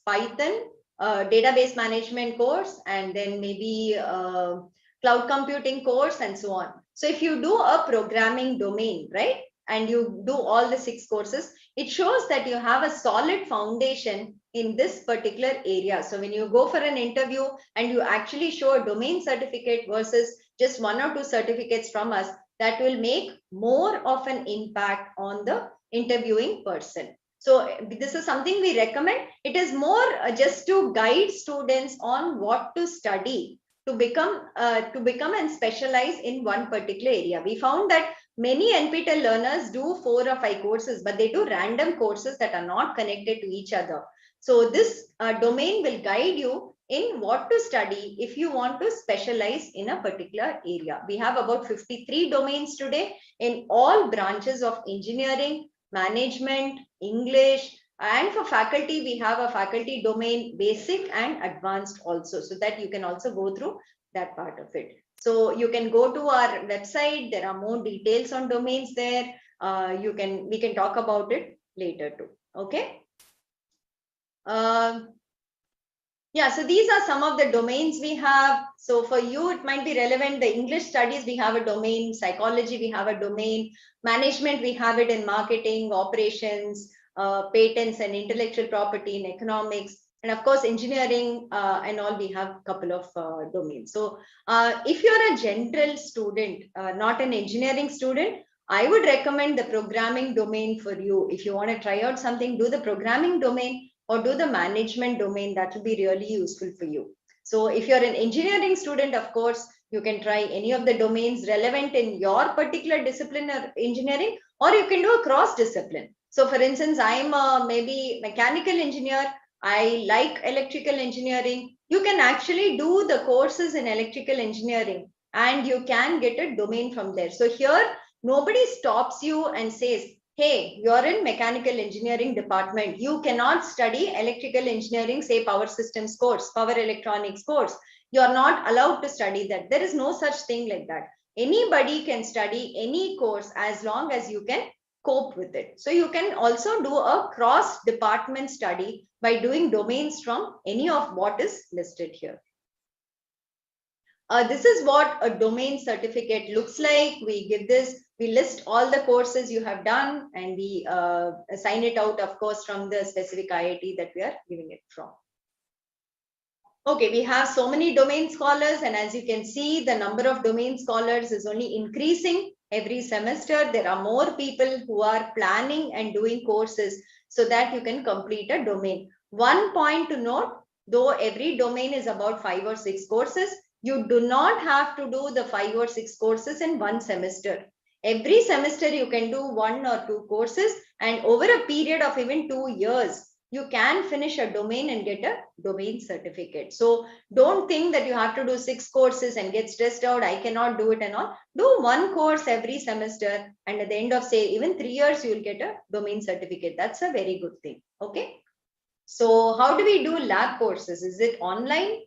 Python, database management course, and then maybe cloud computing course, and so on. So if you do a programming domain, right, and you do all the 6 courses, it shows that you have a solid foundation in this particular area. So when you go for an interview and you actually show a domain certificate versus just 1 or 2 certificates from us, that will make more of an impact on the interviewing person. So this is something we recommend. It is more just to guide students on what to study to become and specialize in one particular area. We found that many NPTEL learners do 4 or 5 courses, but they do random courses that are not connected to each other. So this domain will guide you in what to study if you want to specialize in a particular area. We have about 53 domains today in all branches of engineering, management, English, and for faculty, we have a faculty domain, basic and advanced also, so that you can also go through that part of it. So you can go to our website. There are more details on domains there. We can talk about it later too. Okay. Yeah, so these are some of the domains we have. So for you, it might be relevant. The English studies, we have a domain. Psychology, we have a domain. Management, we have it in marketing, operations, patents and intellectual property, in economics. And of course, engineering and all, we have a couple of domains. So if you're a general student, not an engineering student, I would recommend the programming domain for you. If you want to try out something, do the programming domain or do the management domain. That will be really useful for you. So if you're an engineering student, of course, you can try any of the domains relevant in your particular discipline or engineering, or you can do a cross discipline. So for instance, I'm a maybe mechanical engineer. I like electrical engineering. You can actually do the courses in electrical engineering and you can get a domain from there. So here, nobody stops you and says, hey, you're in mechanical engineering department. You cannot study electrical engineering, say power systems course, power electronics course. You're not allowed to study that. There is no such thing like that. Anybody can study any course as long as you can cope with it. So you can also do a cross department study by doing domains from any of what is listed here. This is what a domain certificate looks like. We give this, we list all the courses you have done, and we assign it out, of course, from the specific IIT that we are giving it from. Okay, we have so many domain scholars, and as you can see, the number of domain scholars is only increasing every semester. There are more people who are planning and doing courses so that you can complete a domain. One point to note, though every domain is about 5 or 6 courses, you do not have to do the 5 or 6 courses in one semester. Every semester you can do 1 or 2 courses, and over a period of even 2 years, you can finish a domain and get a domain certificate. So don't think that you have to do 6 courses and get stressed out. I cannot do it and all. Do 1 course every semester, and at the end of, say, even 3 years, you will get a domain certificate. That's a very good thing. Okay. So how do we do lab courses? Is it online?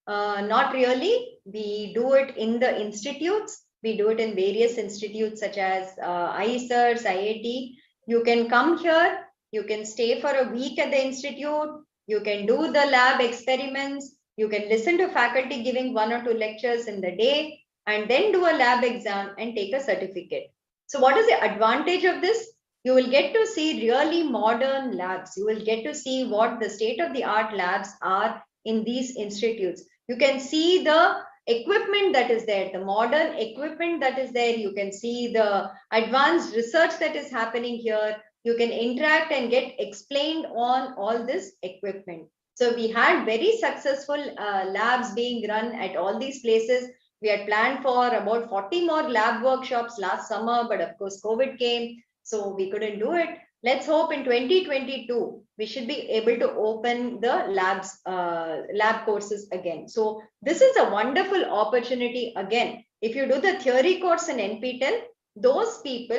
Not really. We do it in the institutes. We do it in various institutes such as ISERS, IIT. You can come here. You can stay for a week at the institute. You can do the lab experiments. You can listen to faculty giving 1 or 2 lectures in the day, and then do a lab exam and take a certificate. So what is the advantage of this? You will get to see really modern labs. You will get to see what the state-of-the-art labs are in these institutes. You can see the equipment that is there, the modern equipment that is there. You can see the advanced research that is happening here. You can interact and get explained on all this equipment. So we had very successful labs being run at all these places. We had planned for about 40 more lab workshops last summer, but of course COVID came, so we couldn't do it. Let's hope in 2022, we should be able to open the lab courses again. So this is a wonderful opportunity again. If you do the theory course in NPTEL, those people,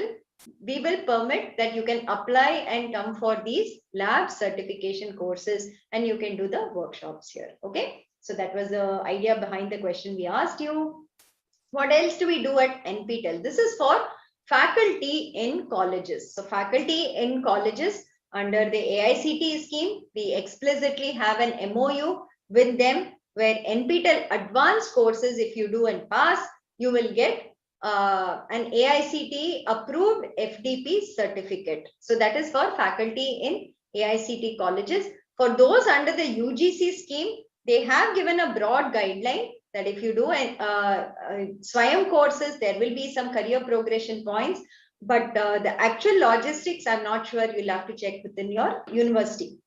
we will permit that you can apply and come for these lab certification courses and you can do the workshops here. Okay. So that was the idea behind the question we asked you. What else do we do at NPTEL? This is for faculty in colleges. So faculty in colleges under the AICTE scheme, we explicitly have an MOU with them where NPTEL advanced courses, if you do and pass, you will get an AICTE approved FDP certificate. So that is for faculty in AICTE colleges. For those under the UGC scheme, they have given a broad guideline that if you do SWAYAM courses, there will be some career progression points, but the actual logistics, I'm not sure, you'll have to check within your university.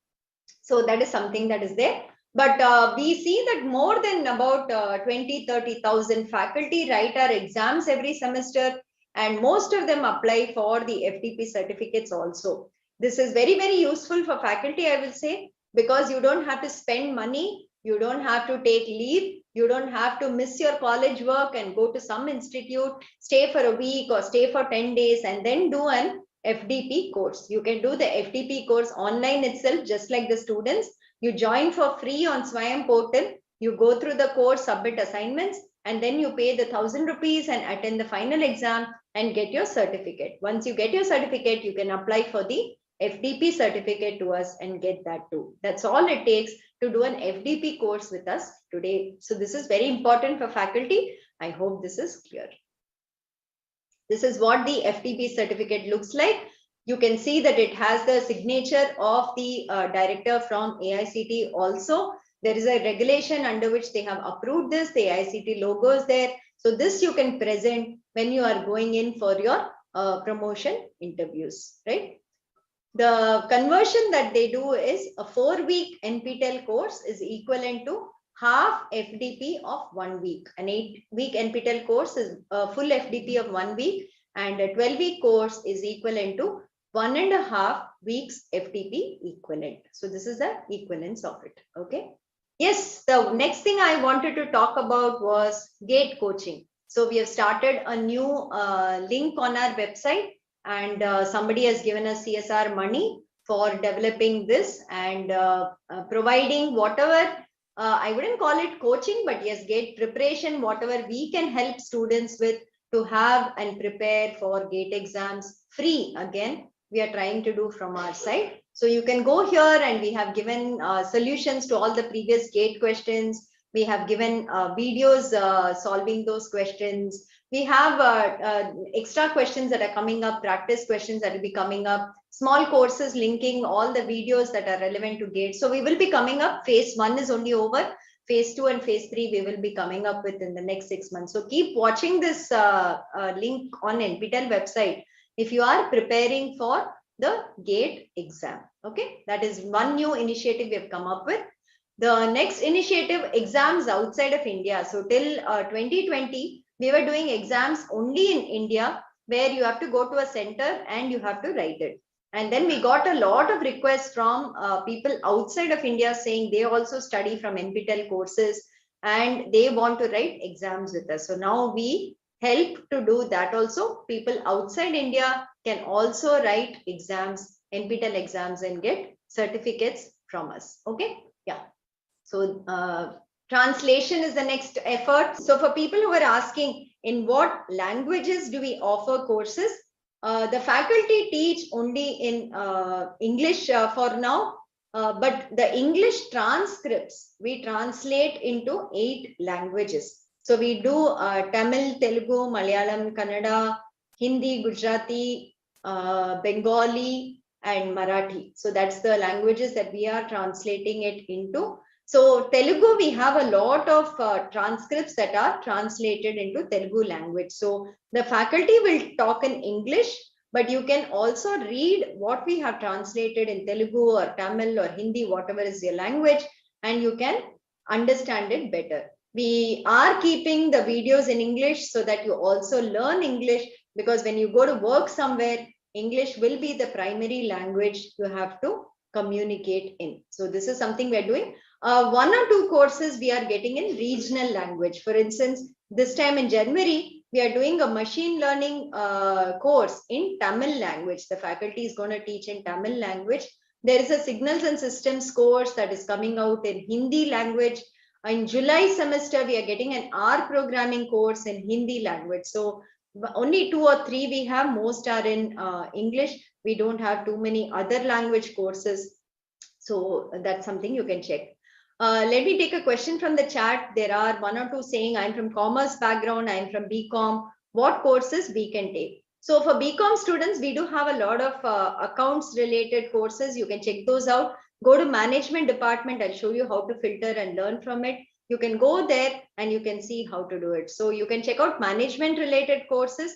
So that is something that is there. But we see that more than about 20,000-30,000 faculty write our exams every semester, and most of them apply for the FDP certificates also. This is very, very useful for faculty, I will say, because you don't have to spend money, you don't have to take leave, you don't have to miss your college work and go to some institute, stay for a week or stay for 10 days and then do an FDP course. You can do the FDP course online itself, just like the students. You join for free on SWAYAM portal. You go through the course, submit assignments, and then you pay the 1,000 rupees and attend the final exam and get your certificate. Once you get your certificate, you can apply for the FDP certificate to us and get that too. That's all it takes to do an FDP course with us today. So this is very important for faculty. I hope this is clear. This is what the FDP certificate looks like. You can see that it has the signature of the director from AICTE also. There is a regulation under which they have approved this. The AICTE logo is there. So this you can present when you are going in for your promotion interviews, right? The conversion that they do is a 4-week NPTEL course is equivalent to half FDP of 1 week. An 8-week NPTEL course is a full FDP of 1 week, and a 12-week course is equivalent to 1.5 weeks FDP equivalent. So this is the equivalence of it. Okay. Yes, the next thing I wanted to talk about was GATE coaching. So we have started a new link on our website, and somebody has given us CSR money for developing this and providing whatever, I wouldn't call it coaching, but yes, GATE preparation, whatever we can help students with to have and prepare for GATE exams free. Again, we are trying to do from our side. So you can go here, and we have given solutions to all the previous GATE questions. We have given videos solving those questions. We have extra questions that are coming up, practice questions that will be coming up, small courses linking all the videos that are relevant to GATE. So we will be coming up. Phase 1 is only over. Phase 2 and phase 3 we will be coming up with in the next 6 months. So keep watching this link on NPTEL website if you are preparing for the GATE exam. Okay, that is one new initiative we have come up with. The next initiative, exams outside of India. So till 2020, we were doing exams only in India, where you have to go to a center and you have to write it. And then we got a lot of requests from people outside of India saying they also study from NPTEL courses and they want to write exams with us. So now we help to do that also. People outside India can also write exams, NPTEL exams, and get certificates from us. Okay, yeah. So translation is the next effort. So for people who are asking in what languages do we offer courses, the faculty teach only in English for now, but the English transcripts we translate into 8 languages. So we do Tamil, Telugu, Malayalam, Kannada, Hindi, Gujarati, Bengali, and Marathi. So that's the languages that we are translating it into. So Telugu, we have a lot of transcripts that are translated into Telugu language. So the faculty will talk in English, but you can also read what we have translated in Telugu or Tamil or Hindi, whatever is your language, and you can understand it better. We are keeping the videos in English so that you also learn English, because when you go to work somewhere, English will be the primary language you have to communicate in. So this is something we are doing. 1 or 2 courses we are getting in regional language. For instance, this time in January, we are doing a machine learning course in Tamil language. The faculty is going to teach in Tamil language. There is a signals and systems course that is coming out in Hindi language. In July semester, we are getting an R programming course in Hindi language. So only 2 or 3 we have, most are in English. We don't have too many other language courses. So that's something you can check. Let me take a question from the chat. There are 1 or 2 saying, I'm from commerce background, I'm from BCom. What courses we can take? So for BCom students, we do have a lot of accounts related courses. You can check those out. Go to management department. I'll show you how to filter and learn from it. You can go there and you can see how to do it. So you can check out management related courses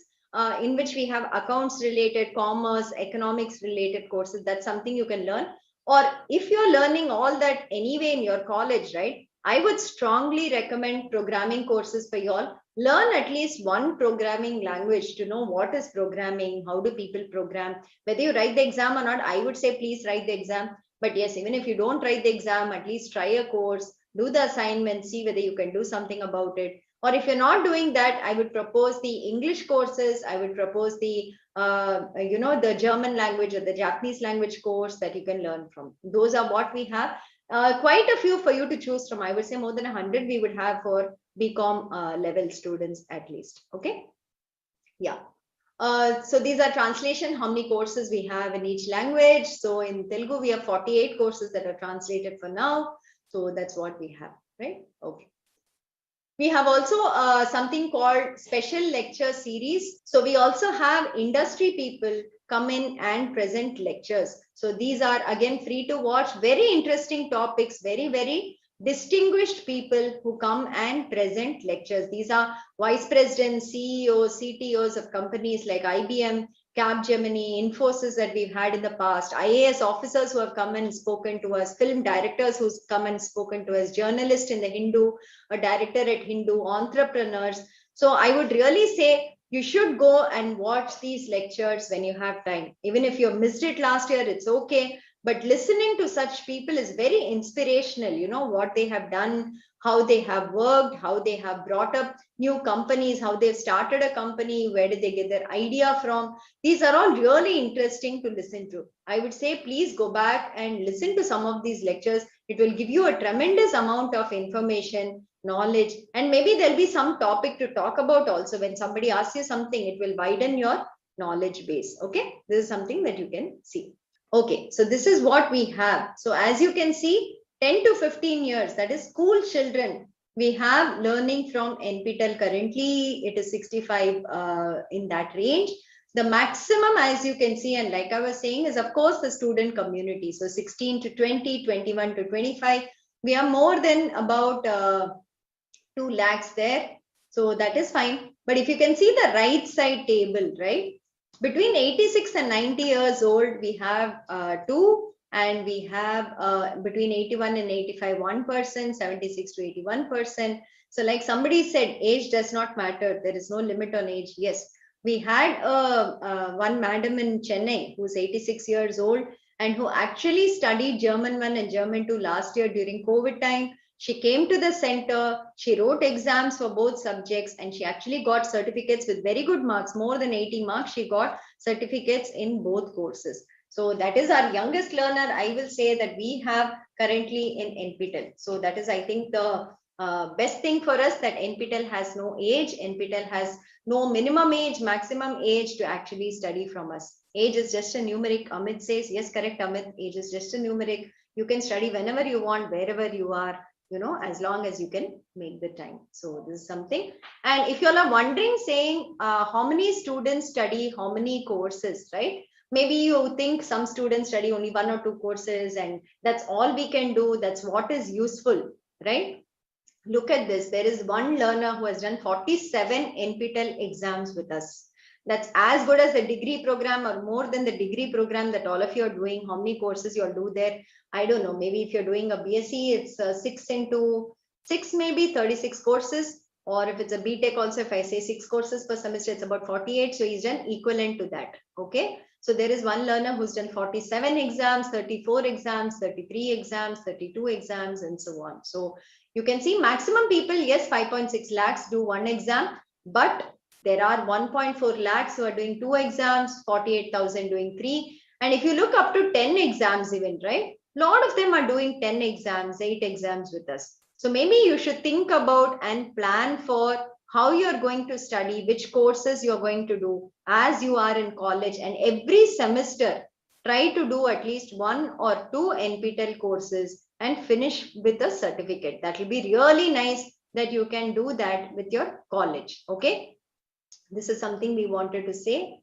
in which we have accounts related, commerce, economics related courses. That's something you can learn. Or if you're learning all that anyway in your college, right? I would strongly recommend programming courses for you all. Learn at least 1 programming language to know what is programming, how do people program. Whether you write the exam or not, I would say please write the exam. But yes, even if you don't write the exam, at least try a course, do the assignment, see whether you can do something about it. Or if you're not doing that, I would propose the English courses. I would propose the, the German language or the Japanese language course that you can learn from. Those are what we have. Quite a few for you to choose from. I would say more than 100 we would have for BCom level students at least. Okay. Yeah. So these are translation, how many courses we have in each language. So in Telugu, we have 48 courses that are translated for now. So that's what we have, right? Okay. We have also something called special lecture series. So we also have industry people come in and present lectures. So these are again free to watch, very interesting topics, very, very distinguished people who come and present lectures. These are vice presidents, CEOs, CTOs of companies like IBM, Capgemini, Infosys that we've had in the past, IAS officers who have come and spoken to us, film directors who's come and spoken to us, journalists in the Hindu, a director at Hindu, entrepreneurs. So I would really say you should go and watch these lectures when you have time. Even if you missed it last year, it's okay. But listening to such people is very inspirational. You know what they have done, how they have worked, how they have brought up new companies, how they've started a company, where did they get their idea from. These are all really interesting to listen to. I would say please go back and listen to some of these lectures. It will give you a tremendous amount of information, knowledge, and maybe there'll be some topic to talk about also. When somebody asks you something, it will widen your knowledge base. Okay, this is something that you can see. Okay, so this is what we have. So as you can see, 10 to 15 years, that is school children, we have learning from NPTEL. Currently, it is 65 in that range. The maximum, as you can see, and like I was saying, is of course the student community. So 16 to 20, 21 to 25, we are more than about 2 lakhs there. So that is fine. But if you can see the right side table, right? Between 86 and 90 years old, we have 2, and we have between 81 and 85, 1%, 76 to 81%. So like somebody said, age does not matter. There is no limit on age. Yes, we had one madam in Chennai who's 86 years old and who actually studied German 1 and German 2 last year during COVID time. She came to the center, she wrote exams for both subjects, and she actually got certificates with very good marks, more than 80 marks. She got certificates in both courses. So that is our youngest learner, I will say, that we have currently in NPTEL. So that is, I think, the best thing for us, that NPTEL has no age. NPTEL has no minimum age, maximum age to actually study from us. Age is just a numeric. Amit says, yes, correct, Amit. Age is just a numeric. You can study whenever you want, wherever you are. as long as you can make the time. So this is something. And if you all are wondering, saying how many students study how many courses, right? Maybe you think some students study only 1 or 2 courses and that's all we can do. That's what is useful, right? Look at this. There is one learner who has done 47 NPTEL exams with us. That's as good as the degree program or more than the degree program that all of you are doing. How many courses you'll do there? I don't know. Maybe if you're doing a BSc, it's 6 into 6, maybe 36 courses. Or if it's a BTech also, if I say 6 courses per semester, it's about 48. So he's done equivalent to that. Okay. So there is one learner who's done 47 exams, 34 exams, 33 exams, 32 exams, and so on. So you can see maximum people, yes, 5.6 lakhs do one exam, but there are 1.4 lakhs who are doing 2 exams, 48,000 doing 3. And if you look up to 10 exams even, right? A lot of them are doing 10 exams, 8 exams with us. So maybe you should think about and plan for how you're going to study, which courses you're going to do as you are in college. And every semester, try to do at least 1 or 2 NPTEL courses and finish with a certificate. That will be really nice that you can do that with your college. Okay. This is something we wanted to say.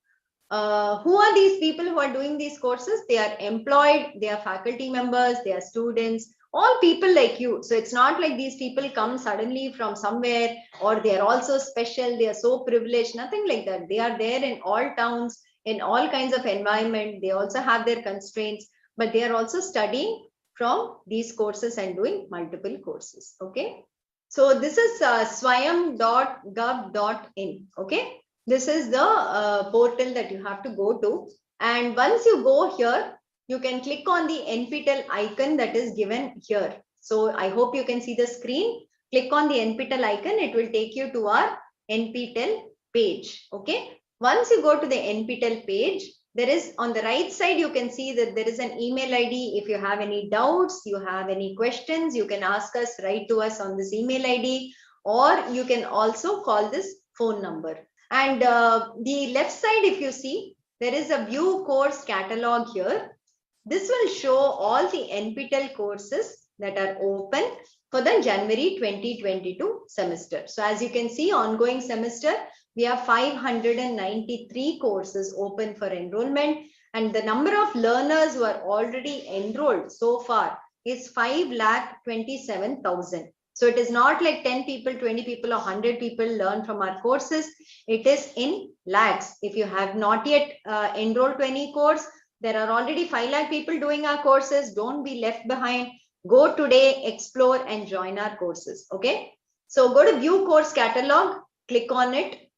Who are these people who are doing these courses? They are employed, they are faculty members, they are students, all people like you. So it's not like these people come suddenly from somewhere or they are also special, they are so privileged, nothing like that. They are there in all towns, in all kinds of environment. They also have their constraints, but they are also studying from these courses and doing multiple courses. Okay. So this is swayam.gov.in. Okay. This is the portal that you have to go to. And once you go here, you can click on the NPTEL icon that is given here. So I hope you can see the screen. Click on the NPTEL icon. It will take you to our NPTEL page. Okay. Once you go to the NPTEL page, there is on the right side, you can see that there is an email ID. If you have any doubts, you have any questions, you can ask us, write to us on this email ID, or you can also call this phone number. And the left side, if you see, there is a view course catalog here. This will show all the NPTEL courses that are open for the January 2022 semester. So as you can see, ongoing semester, we have 593 courses open for enrollment, and the number of learners who are already enrolled so far is 5,27,000. So it is not like 10 people, 20 people, or 100 people learn from our courses. It is in lakhs. If you have not yet enrolled to any course, there are already 5 lakh people doing our courses. Don't be left behind. Go today, explore, and join our courses. Okay. So go to view course catalog, click on it.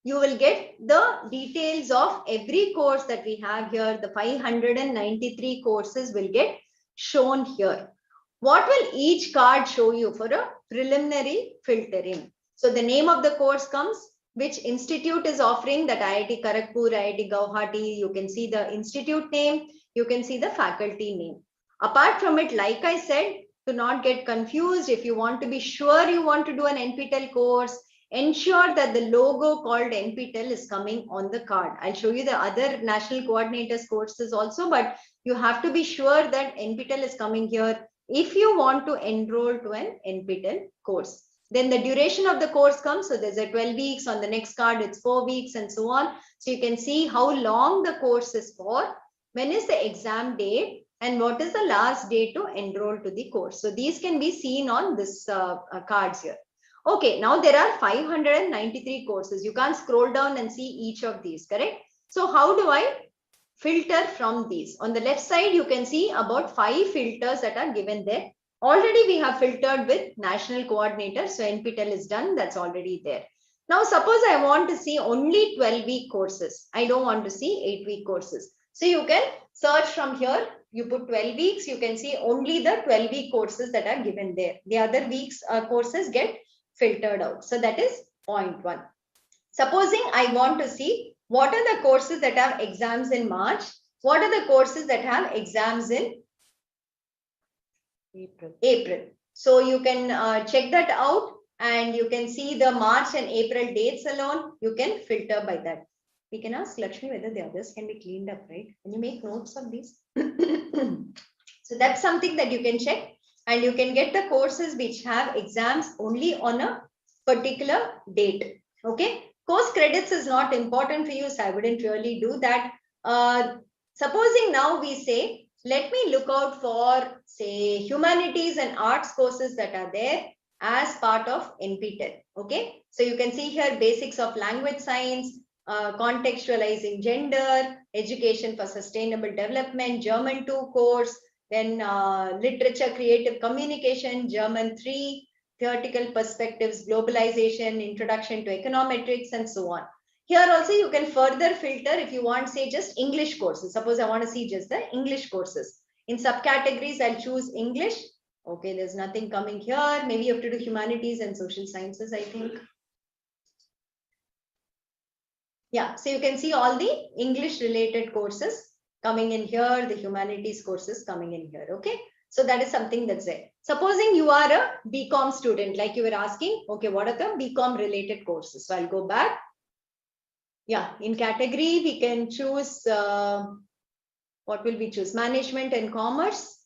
You will get the details of every course that we have here. The 593 courses will get shown here. What will each card show you for a preliminary filtering? So the name of the course comes, which institute is offering, that IIT Kharagpur, IIT Guwahati. You can see the institute name, you can see the faculty name. Apart from it, like I said, to not get confused, if you want to be sure you want to do an NPTEL course, ensure that the logo called NPTEL is coming on the card. I'll show you the other national coordinators courses also, but you have to be sure that NPTEL is coming here if you want to enroll to an NPTEL course. Then the duration of the course comes. So there's a 12 weeks, on the next card it's 4 weeks, and so on. So you can see how long the course is for, when is the exam date, and what is the last day to enroll to the course. So these can be seen on this cards here. Okay, now there are 593 courses. You can't scroll down and see each of these, correct? So how do I filter from these? On the left side, you can see about 5 filters that are given there. Already we have filtered with national coordinator. So NPTEL is done. That's already there. Now, suppose I want to see only 12-week courses. I don't want to see 8-week courses. So you can search from here. You put 12 weeks. You can see only the 12-week courses that are given there. The other weeks courses get filtered out. So that is point 1. Supposing I want to see what are the courses that have exams in March, what are the courses that have exams in April. So you can check that out, and you can see the March and April dates alone. You can filter by that. We can ask Lakshmi whether the others can be cleaned up, right? Can you make notes of these? So that's something that you can check. And you can get the courses which have exams only on a particular date. Okay. Course credits is not important for you, so I wouldn't really do that. Supposing now we say, let me look out for, say, humanities and arts courses that are there as part of NPTEL. Okay. So you can see here basics of language science, contextualizing gender, education for sustainable development, German 2 course, then literature, creative communication, German 3, theoretical perspectives, globalization, introduction to econometrics, and so on. Here also you can further filter if you want, say, just English courses. Suppose I want to see just the English courses. In subcategories, I'll choose English. Okay, there's nothing coming here. Maybe you have to do humanities and social sciences, I think. Yeah, so you can see all the English related courses coming in here, the humanities courses coming in here. Okay, so that is something that's there. Supposing you are a BCom student, like you were asking, okay, what are the BCom related courses? So I'll go back. Yeah, in category, we can choose, what will we choose? Management and commerce.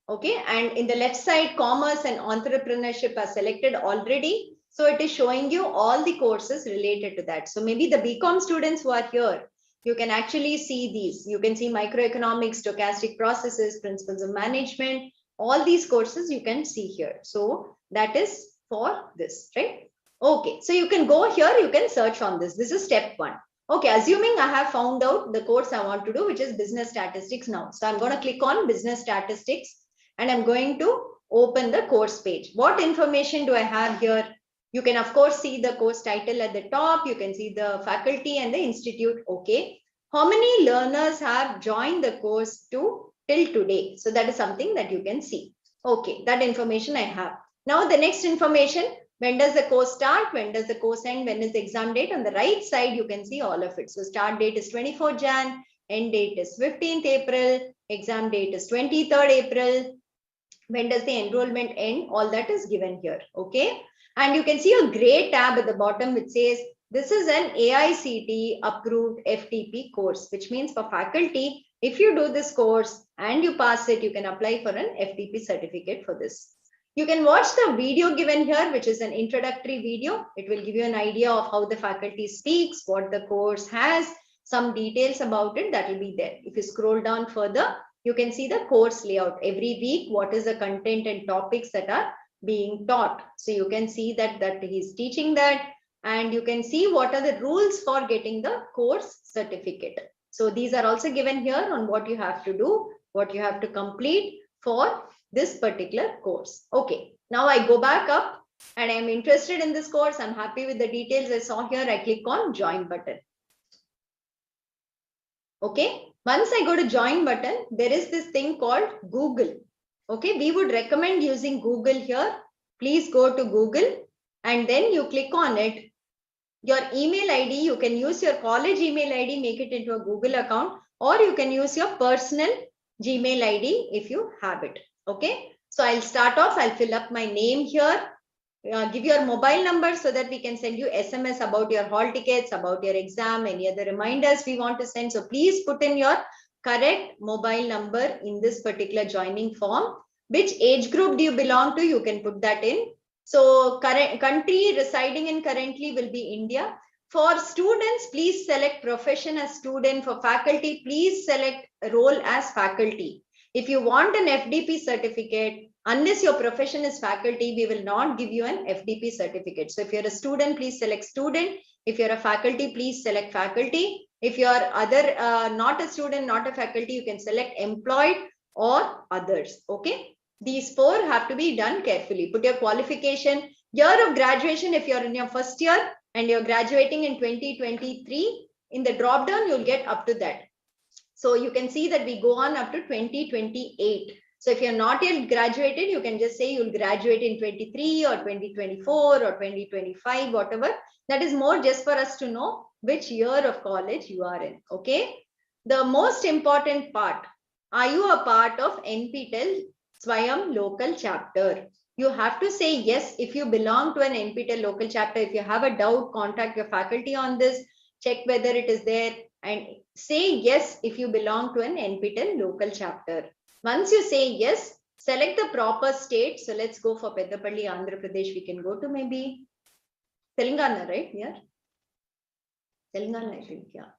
Okay, and in the left side, commerce and entrepreneurship are selected already. So it is showing you all the courses related to that. So maybe the BCom students who are here, you can actually see these. You can see microeconomics, stochastic processes, principles of management, all these courses you can see here. So that is for this, right? Okay, so you can go here, you can search on this. This is step 1. Okay, assuming I have found out the course I want to do, which is business statistics now. So I'm going to click on business statistics and I'm going to open the course page. What information do I have here? You can, of course, see the course title at the top. You can see the faculty and the institute. Okay. How many learners have joined the course till today? So that is something that you can see. Okay, that information I have. Now the next information, when does the course start? When does the course end? When is the exam date? On the right side, you can see all of it. So start date is 24 Jan, end date is 15th April, exam date is 23rd April. When does the enrollment end? All that is given here. Okay. And you can see a gray tab at the bottom which says this is an AICTE approved FTP course, which means for faculty, if you do this course and you pass it, you can apply for an FTP certificate for this. You can watch the video given here, which is an introductory video. It will give you an idea of how the faculty speaks, what the course has, some details about it that will be there. If you scroll down further, you can see the course layout. Every week, what is the content and topics that are being taught. So you can see that he's teaching that, and you can see what are the rules for getting the course certificate. So these are also given here on what you have to do, what you have to complete for this particular course. Okay, now I go back up and I'm interested in this course. I'm happy with the details I saw here. I click on join button. Okay, once I go to join button, there is this thing called Google. Okay, we would recommend using Google here. Please go to Google and then you click on it. Your email ID, you can use your college email ID, make it into a Google account, or you can use your personal Gmail ID if you have it. Okay, so I'll start off. I'll fill up my name here. Give your mobile number so that we can send you SMS about your hall tickets, about your exam, any other reminders we want to send. So please put in your correct mobile number in this particular joining form. Which age group do you belong to? You can put that in. So current country residing in currently will be India. For students, please select profession as student. For faculty, please select role as faculty. If you want an FDP certificate, unless your profession is faculty, we will not give you an FDP certificate. So if you're a student, please select student. If you're a faculty, please select faculty. If you're not a student, not a faculty, you can select employed or others. Okay. These 4 have to be done carefully. Put your qualification, year of graduation. If you're in your first year and you're graduating in 2023, in the drop down, you'll get up to that. So you can see that we go on up to 2028. So if you're not yet graduated, you can just say you'll graduate in 23 or 2024 or 2025, whatever. That is more just for us to know which year of college you are in. Okay. The most important part, are you a part of NPTEL Swayam local chapter? You have to say yes if you belong to an NPTEL local chapter. If you have a doubt, contact your faculty on this, check whether it is there, and say yes if you belong to an NPTEL local chapter. Once you say yes, select the proper state. So let's go for Peddapalli, Andhra Pradesh. We can go to maybe Telangana, right? Yeah. Telangana, I think, yeah.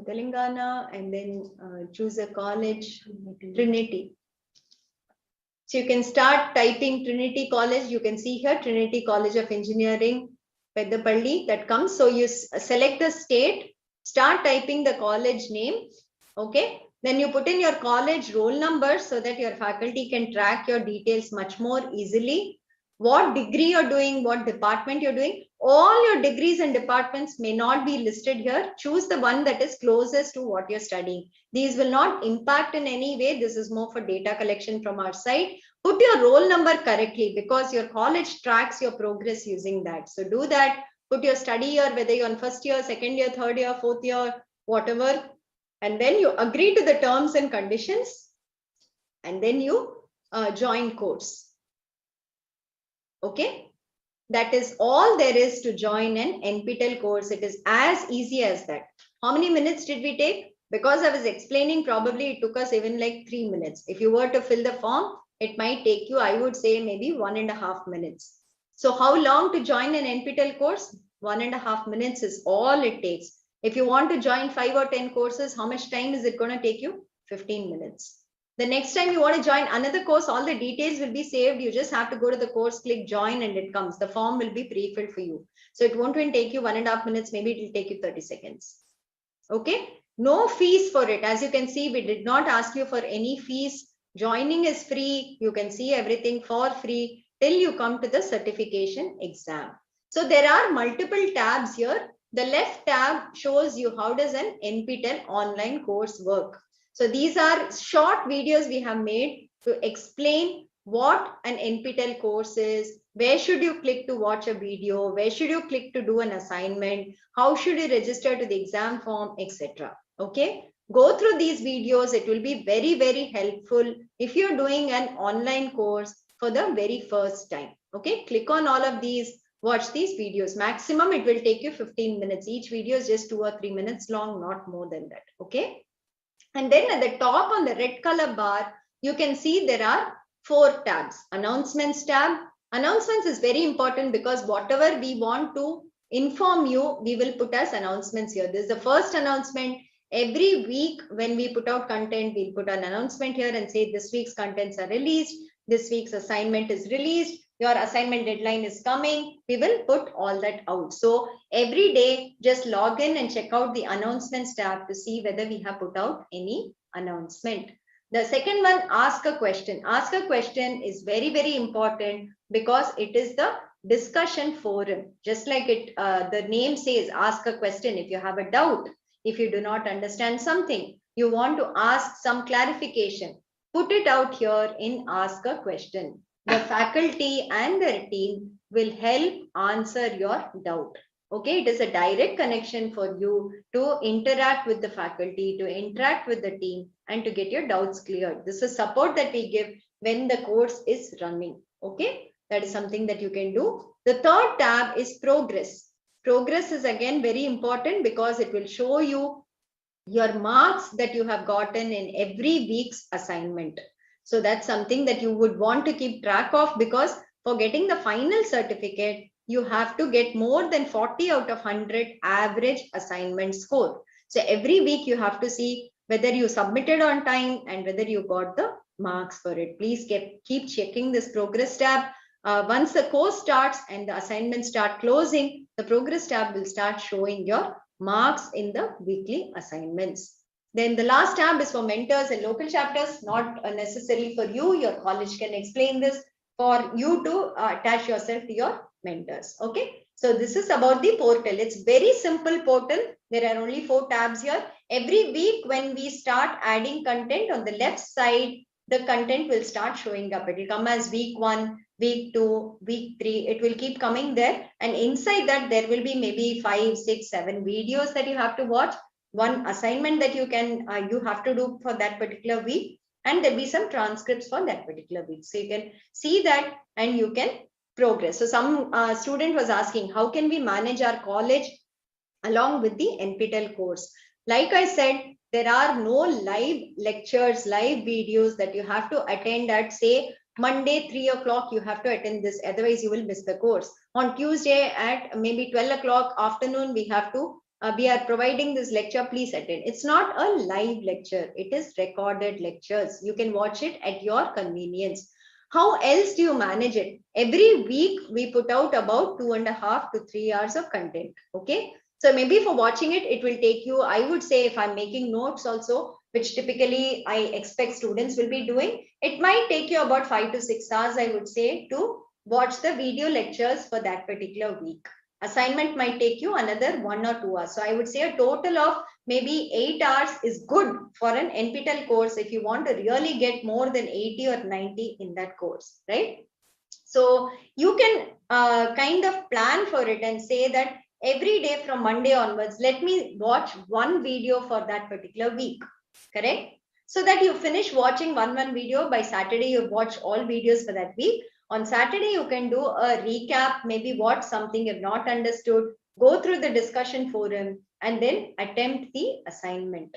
Telangana, and then choose a college, Trinity. So you can start typing Trinity College. You can see here Trinity College of Engineering, Peddapalli, that comes. So you select the state, start typing the college name. Okay. Then you put in your college roll number so that your faculty can track your details much more easily. What degree you're doing, what department you're doing. All your degrees and departments may not be listed here. Choose the one that is closest to what you're studying. These will not impact in any way. This is more for data collection from our side. Put your roll number correctly because your college tracks your progress using that. So do that. Put your study year, whether you're on first year, second year, third year, fourth year, whatever. And then you agree to the terms and conditions. And then you join course. Okay. That is all there is to join an NPTEL course. It is as easy as that. How many minutes did we take? Because I was explaining, probably it took us even like 3 minutes. If you were to fill the form, it might take you, I would say, maybe 1.5 minutes. So how long to join an NPTEL course? 1.5 minutes is all it takes. If you want to join 5 or 10 courses, how much time is it going to take you? 15 minutes. The next time you want to join another course, all the details will be saved. You just have to go to the course, click join, and it comes. The form will be pre-filled for you. So it won't even take you 1.5 minutes. Maybe it will take you 30 seconds. Okay. No fees for it. As you can see, we did not ask you for any fees. Joining is free. You can see everything for free till you come to the certification exam. So there are multiple tabs here. The left tab shows you how does an NPTEL online course work. So these are short videos we have made to explain what an NPTEL course is, where should you click to watch a video, where should you click to do an assignment, how should you register to the exam form, etc. Okay, go through these videos. It will be very, very helpful if you're doing an online course for the very first time. Okay, click on all of these, watch these videos. Maximum it will take you 15 minutes. Each video is just 2 or 3 minutes long, not more than that. Okay. And then at the top on the red color bar, you can see there are 4 tabs. Announcements tab. Announcements is very important because whatever we want to inform you, we will put as announcements here. This is the first announcement. Every week when we put out content, we'll put an announcement here and say this week's contents are released. This week's assignment is released. Your assignment deadline is coming. We will put all that out. So every day, just log in and check out the announcements tab to see whether we have put out any announcement. The second one, ask a question. Ask a question is very, very important because it is the discussion forum. Just like it, the name says, ask a question. If you have a doubt, if you do not understand something, you want to ask some clarification, put it out here in ask a question. The faculty and their team will help answer your doubt. Okay, it is a direct connection for you to interact with the faculty, to interact with the team, and to get your doubts cleared. This is support that we give when the course is running. Okay, that is something that you can do. The third tab is progress. Progress is again very important because it will show you your marks that you have gotten in every week's assignment. So that's something that you would want to keep track of because for getting the final certificate, you have to get more than 40 out of 100 average assignment score. So every week you have to see whether you submitted on time and whether you got the marks for it. Please keep checking this progress tab. Once the course starts and the assignments start closing, the progress tab will start showing your marks in the weekly assignments. Then the last tab is for mentors and local chapters, not necessarily for you. Your college can explain this for you to attach yourself to your mentors. Okay. So this is about the portal. It's very simple portal. There are only 4 tabs here. Every week when we start adding content on the left side, the content will start showing up. It will come as week 1, week 2, week 3. It will keep coming there. And inside that, there will be maybe 5, 6, 7 videos that you have to watch. One assignment that you can you have to do for that particular week, and there'll be some transcripts for that particular week. So you can see that and you can progress. So some student was asking, how can we manage our college along with the NPTEL course? Like I said, there are no live lectures, live videos that you have to attend at, say, Monday, 3 o'clock, you have to attend this, otherwise you will miss the course. On Tuesday at maybe 12 o'clock afternoon, we are providing this lecture, please attend. It's not a live lecture, it is recorded lectures. You can watch it at your convenience. How else do you manage it? Every week we put out about 2.5 to 3 hours of content, okay? So maybe for watching it, it will take you, I would say, if I'm making notes also, which typically I expect students will be doing, it might take you about 5 to 6 hours, I would say, to watch the video lectures for that particular week. Assignment might take you another 1 or 2 hours. So I would say a total of maybe 8 hours is good for an NPTEL course if you want to really get more than 80 or 90 in that course, right? So you can kind of plan for it and say that every day from Monday onwards, let me watch one video for that particular week, correct? So that you finish watching one video, by Saturday you watch all videos for that week. On Saturday, you can do a recap, maybe watch something you've not understood, go through the discussion forum, and then attempt the assignment.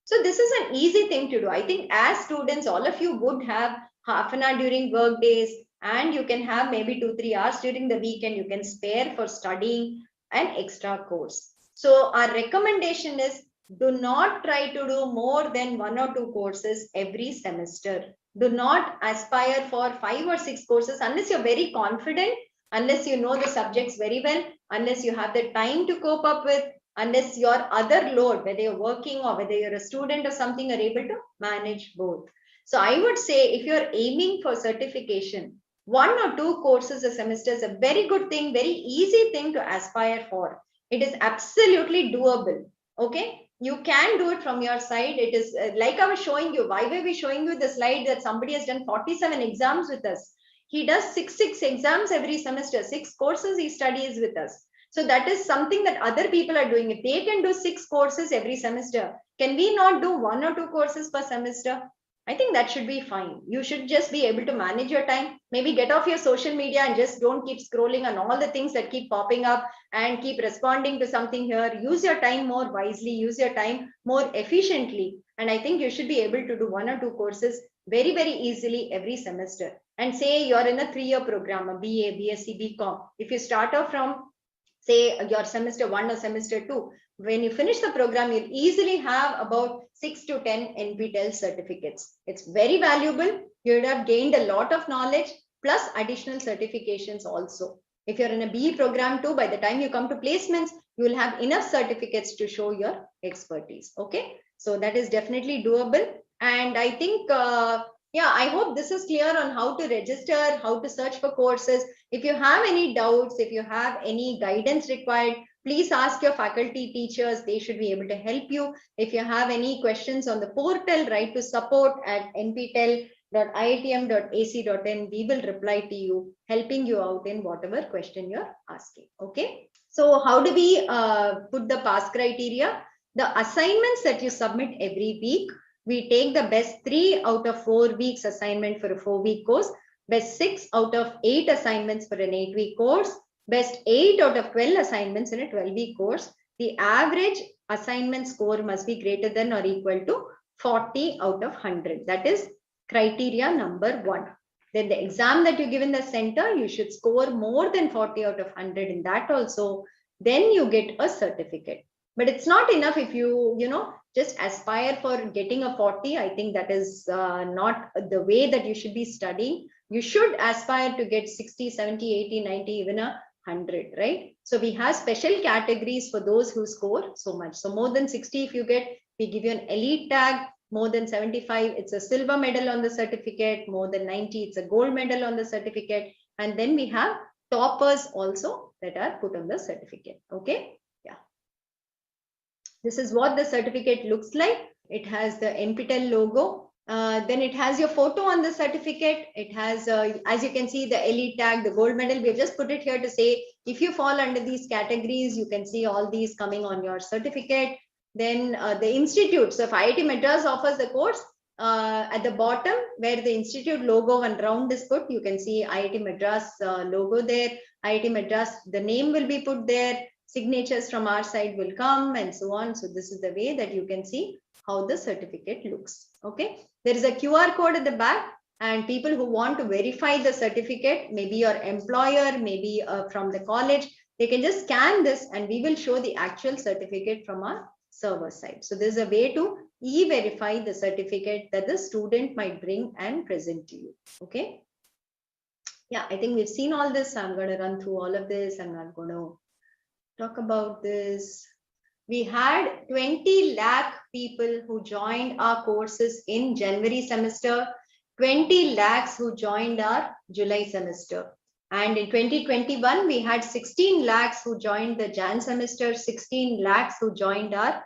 So this is an easy thing to do. I think as students, all of you would have half an hour during work days, and you can have maybe 2-3 hours during the weekend you can spare for studying an extra course. So our recommendation is, do not try to do more than 1 or 2 courses every semester. Do not aspire for 5 or 6 courses unless you're very confident, unless you know the subjects very well, unless you have the time to cope up with, unless your other load, whether you're working or whether you're a student or something, are able to manage both. So I would say, if you're aiming for certification, 1 or 2 courses a semester is a very good thing, very easy thing to aspire for. It is absolutely doable. Okay, you can do it from your side. It is like I was showing you. Why were we showing you the slide that somebody has done 47 exams with us? He does 6 exams every semester, 6 courses he studies with us. So that is something that other people are doing. If they can do 6 courses every semester, can we not do 1 or 2 courses per semester? I think that should be fine. You should just be able to manage your time. Maybe get off your social media and just don't keep scrolling on all the things that keep popping up and keep responding to something here. Use your time more wisely, use your time more efficiently. And I think you should be able to do 1 or 2 courses very, very easily every semester. And say you're in a 3-year program, a BA, BSc, BCom. If you start off from, say, your semester 1 or semester 2, when you finish the program, you'll easily have about 6 to 10 NPTEL certificates. It's very valuable. You would have gained a lot of knowledge plus additional certifications also. If you're in a BE program too, by the time you come to placements, you will have enough certificates to show your expertise. Okay, so that is definitely doable. And I think, yeah, I hope this is clear on how to register, how to search for courses. If you have any doubts, if you have any guidance required, please ask your faculty teachers. They should be able to help you. If you have any questions on the portal, write to support@nptel.iitm.ac.in. We will reply to you, helping you out in whatever question you're asking. Okay. So how do we put the pass criteria? The assignments that you submit every week, we take the best 3 out of 4 weeks assignment for a 4-week course, best 6 out of 8 assignments for an 8-week course, best 8 out of 12 assignments in a 12-week course. The average assignment score must be greater than or equal to 40 out of 100. That is criteria number 1. Then the exam that you give in the center, you should score more than 40 out of 100 in that also. Then you get a certificate. But it's not enough if you just aspire for getting a 40. I think that is not the way that you should be studying. You should aspire to get 60, 70, 80, 90, even 100, right? So we have special categories for those who score so much. So more than 60, if you get, we give you an elite tag. More than 75, it's a silver medal on the certificate. More than 90, it's a gold medal on the certificate. And then we have toppers also that are put on the certificate. Okay. This is what the certificate looks like. It has the NPTEL logo. Then it has your photo on the certificate. It has, as you can see, the elite tag, the gold medal. We have just put it here to say, if you fall under these categories, you can see all these coming on your certificate. Then the institute. So if IIT Madras offers the course, at the bottom where the institute logo and round is put, you can see IIT Madras logo there. IIT Madras, the name will be put there. signatures from our side will come and so on. So this is the way that you can see how the certificate looks. Okay. There is a QR code at the back, and people who want to verify the certificate, maybe your employer, maybe from the college, they can just scan this and we will show the actual certificate from our server side. So there's a way to e-verify the certificate that the student might bring and present to you. Okay. Yeah, I think we've seen all this. I'm going to run through all of this. I'm not going to talk about this. We had 20 lakh people who joined our courses in January semester, 20 lakhs who joined our July semester. And in 2021, we had 16 lakhs who joined the Jan semester, 16 lakhs who joined our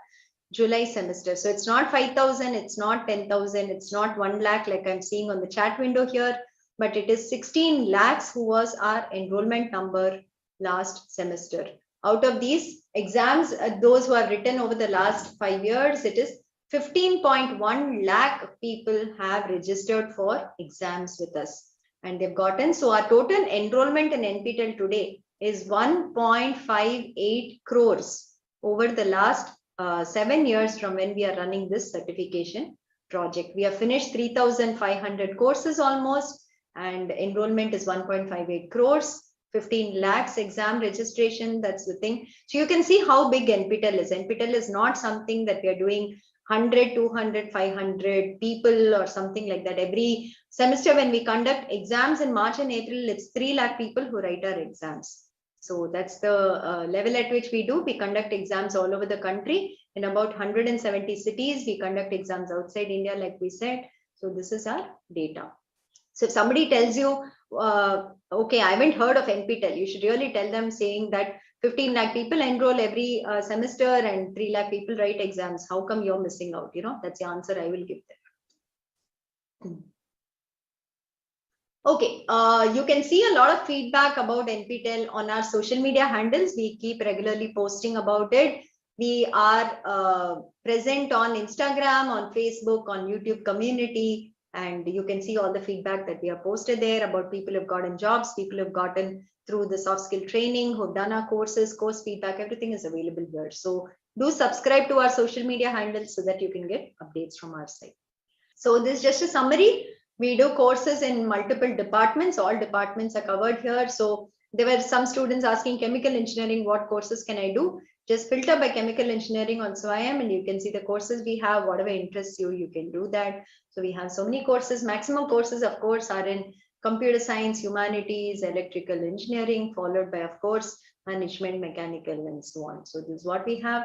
July semester. So it's not 5,000, it's not 10,000, it's not 1 lakh like I'm seeing on the chat window here, but it is 16 lakhs who was our enrollment number last semester. Out of these exams, those who are written over the last 5 years, it is 15.1 lakh people have registered for exams with us and they've gotten. So our total enrollment in NPTEL today is 1.58 crores over the last 7 years from when we are running this certification project. We have finished 3,500 courses almost, and enrollment is 1.58 crores. 15 lakhs exam registration, that's the thing. So you can see how big NPTEL is. NPTEL is not something that we are doing 100, 200, 500 people or something like that. Every semester when we conduct exams in March and April, it's 3 lakh people who write our exams. So that's the level at which we do. We conduct exams all over the country. In about 170 cities, we conduct exams outside India, like we said. So this is our data. So if somebody tells you, okay, I haven't heard of NPTEL, you should really tell them saying that 15 lakh people enroll every semester and 3 lakh people write exams. How come you're missing out? You know, that's the answer I will give them. Okay, you can see a lot of feedback about NPTEL on our social media handles. We keep regularly posting about it. We are present on Instagram, on Facebook, on YouTube community. And you can see all the feedback that we have posted there about people who've gotten jobs, people who've gotten through the soft skill training, who've done our courses, course feedback, everything is available here. So do subscribe to our social media handles so that you can get updates from our site. So this is just a summary. We do courses in multiple departments. All departments are covered here. So there were some students asking chemical engineering, what courses can I do? Just filter by chemical engineering on SWIAM and you can see the courses we have. Whatever interests you, you can do that. So we have so many courses. Maximum courses, of course, are in computer science, humanities, electrical engineering, followed by, of course, management, mechanical, and so on. So this is what we have.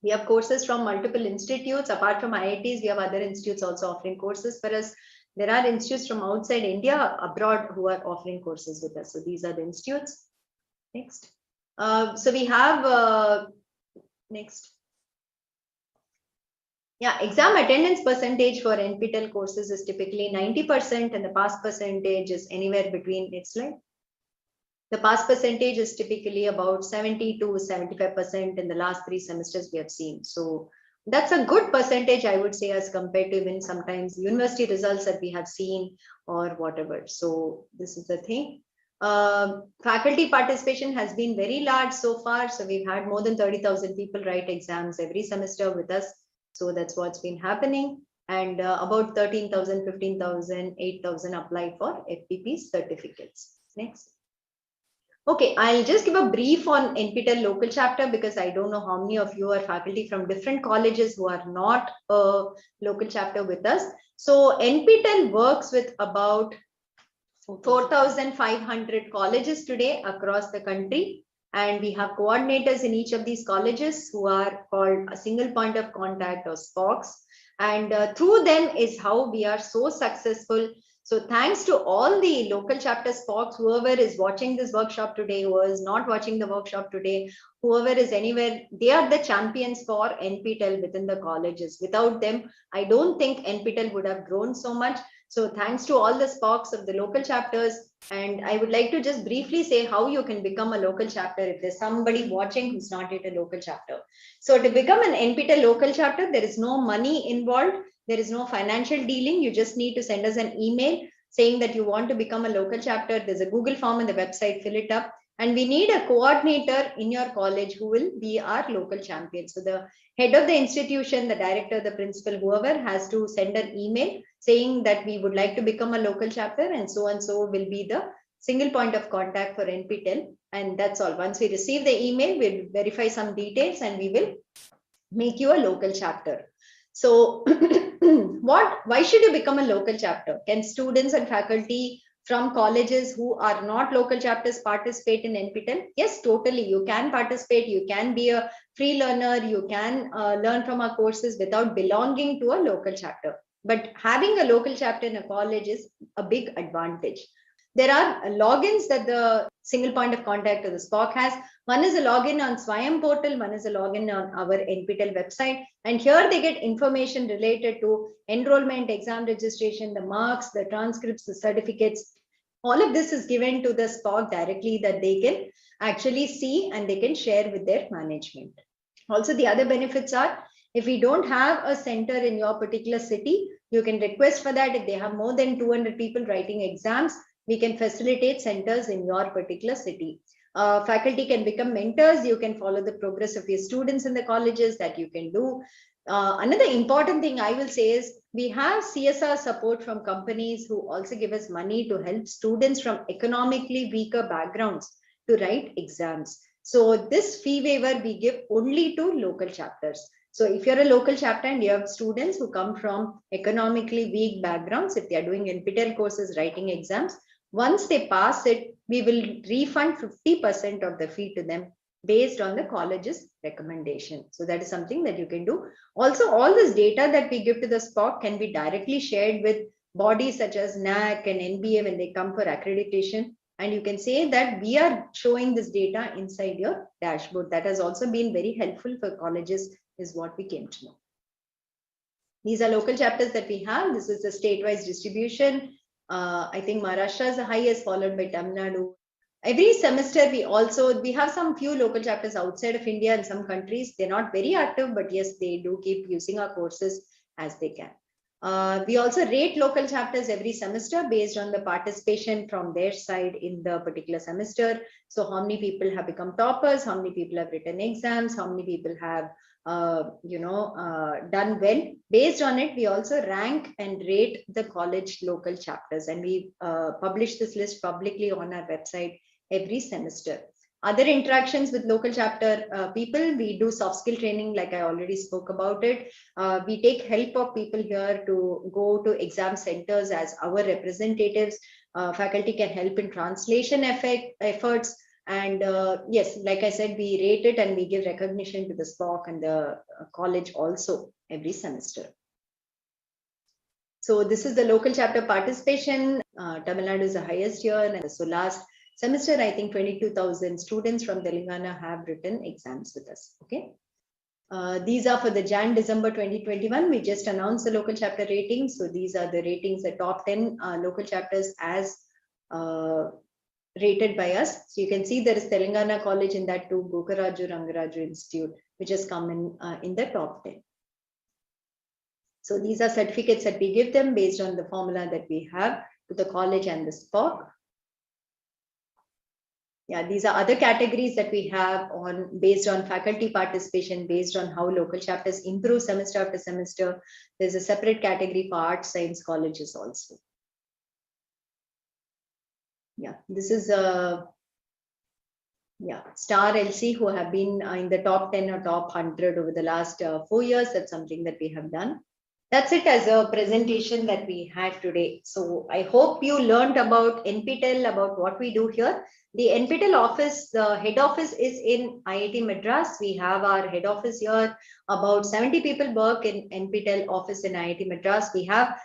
We have courses from multiple institutes. Apart from IITs, we have other institutes also offering courses for us. There are institutes from outside India, abroad, who are offering courses with us. So these are the institutes. Next. So we have, next. Yeah, exam attendance percentage for NPTEL courses is typically 90% and the pass percentage is anywhere between, next slide. The pass percentage is typically about 70 to 75% in the last 3 semesters we have seen. So that's a good percentage, I would say, as compared to even sometimes university results that we have seen or whatever. So this is the thing. Faculty participation has been very large so far. So we've had more than 30,000 people write exams every semester with us. So that's what's been happening. And about 13,000, 15,000, 8,000 apply for FPP certificates. Next. Okay, I'll just give a brief on NPTEL local chapter because I don't know how many of you are faculty from different colleges who are not a local chapter with us. So NPTEL works with about 4,500 colleges today across the country. And we have coordinators in each of these colleges who are called a single point of contact or SPOCs. And through them is how we are so successful. So thanks to all the local chapter SPOCs, whoever is watching this workshop today, who is not watching the workshop today, whoever is anywhere, they are the champions for NPTEL within the colleges. Without them, I don't think NPTEL would have grown so much. So thanks to all the SPOCs of the local chapters. And I would like to just briefly say how you can become a local chapter if there's somebody watching who's not yet a local chapter. So to become an NPTEL local chapter, there is no money involved. There is no financial dealing. You just need to send us an email saying that you want to become a local chapter. There's a Google form on the website, fill it up. And we need a coordinator in your college who will be our local champion. So the head of the institution, the director, the principal, whoever has to send an email saying that we would like to become a local chapter, and so will be the single point of contact for NPTEL. And that's all. Once we receive the email, we'll verify some details and we will make you a local chapter. So why should you become a local chapter? Can students and faculty from colleges who are not local chapters participate in NPTEL? Yes, totally. You can participate. You can be a free learner. You can learn from our courses without belonging to a local chapter. But having a local chapter in a college is a big advantage. There are logins that the single point of contact of the SPOC has. One is a login on Swayam portal, one is a login on our NPTEL website. And here they get information related to enrollment, exam registration, the marks, the transcripts, the certificates. All of this is given to the SPOC directly that they can actually see and they can share with their management. Also, the other benefits are, if we don't have a center in your particular city, you can request for that. If they have more than 200 people writing exams, we can facilitate centers in your particular city. Faculty can become mentors. You can follow the progress of your students in the colleges, that you can do. Another important thing I will say is, we have CSR support from companies who also give us money to help students from economically weaker backgrounds to write exams. So this fee waiver we give only to local chapters. So if you're a local chapter and you have students who come from economically weak backgrounds, if they are doing NPTEL courses, writing exams, once they pass it, we will refund 50% of the fee to them based on the college's recommendation. So that is something that you can do. Also, all this data that we give to the SPOC can be directly shared with bodies such as NAC and NBA when they come for accreditation. And you can say that we are showing this data inside your dashboard. That has also been very helpful for colleges, is what we came to know. These are local chapters that we have. This is the state-wise distribution. I think Maharashtra is the highest, followed by Tamil Nadu. Every semester, we have some few local chapters outside of India in some countries. They're not very active, but yes, they do keep using our courses as they can. We also rate local chapters every semester based on the participation from their side in the particular semester. So how many people have become toppers, how many people have written exams, how many people have done well. Based on it, we also rank and rate the college local chapters, and we publish this list publicly on our website every semester. Other interactions with local chapter people, we do soft skill training, like I already spoke about it. We take help of people here to go to exam centers as our representatives. Faculty can help in translation efforts. And yes, like I said, we rate it and we give recognition to the SPOC and the college also every semester. So this is the local chapter participation. Tamil Nadu is the highest here. And so last semester, I think 22,000 students from Telangana have written exams with us. Okay. These are for the Jan-December 2021. We just announced the local chapter ratings. So these are the ratings, the top 10 local chapters as rated by us. So you can see there is Telangana College in that too, Gokaraju Rangaraju Institute, which has come in the top 10. So these are certificates that we give them based on the formula that we have to the college and the SPOC. Yeah, these are other categories that we have based on faculty participation, based on how local chapters improve semester after semester. There's a separate category for arts, science colleges also. Yeah, this is Star LC, who have been in the top 10 or top 100 over the last 4 years. That's something that we have done. That's it as a presentation that we had today. So I hope you learned about NPTEL, about what we do here. The NPTEL office, the head office is in IIT Madras. We have our head office here. About 70 people work in NPTEL office in IIT Madras. We have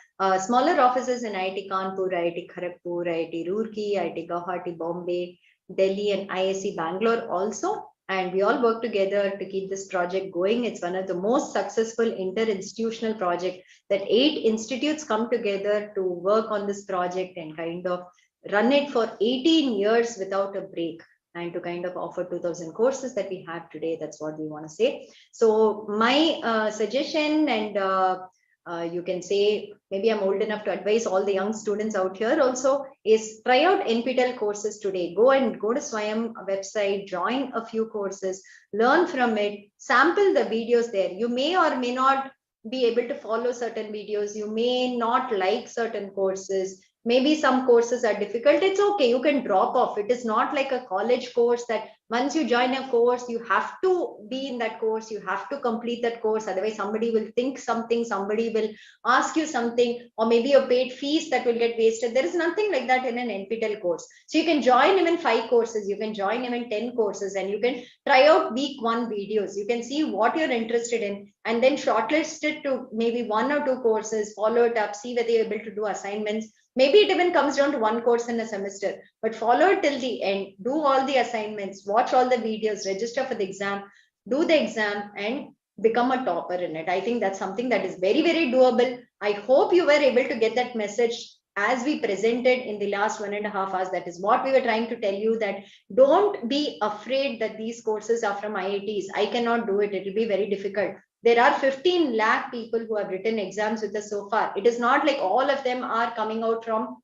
smaller offices in IIT Kanpur, IIT Kharagpur, IIT Roorkee, IIT Guwahati, Bombay, Delhi, and IISc Bangalore also. And we all work together to keep this project going. It's one of the most successful inter-institutional project that 8 institutes come together to work on this project and kind of run it for 18 years without a break, and to kind of offer 2,000 courses that we have today. That's what we want to say. So my suggestion and you can say, maybe I'm old enough to advise all the young students out here also, is try out NPTEL courses today. Go to Swayam website, join a few courses, learn from it, sample the videos there. You may or may not be able to follow certain videos. You may not like certain courses. Maybe some courses are difficult. It's okay. You can drop off. It is not like a college course that once you join a course, you have to be in that course. You have to complete that course. Otherwise, somebody will think something, somebody will ask you something, or maybe your paid fees that will get wasted. There is nothing like that in an NPTEL course. So you can join even 5 courses. You can join even 10 courses, and you can try out week 1 videos. You can see what you're interested in and then shortlist it to maybe 1 or 2 courses, follow it up, see whether you're able to do assignments. Maybe it even comes down to 1 course in a semester, but follow it till the end, do all the assignments, watch all the videos, register for the exam, do the exam, and become a topper in it. I think that's something that is very, very doable. I hope you were able to get that message as we presented in the last 1.5 hours. That is what we were trying to tell you, that don't be afraid that these courses are from IITs. I cannot do it. It will be very difficult. There are 15 lakh people who have written exams with us so far. It is not like all of them are coming out from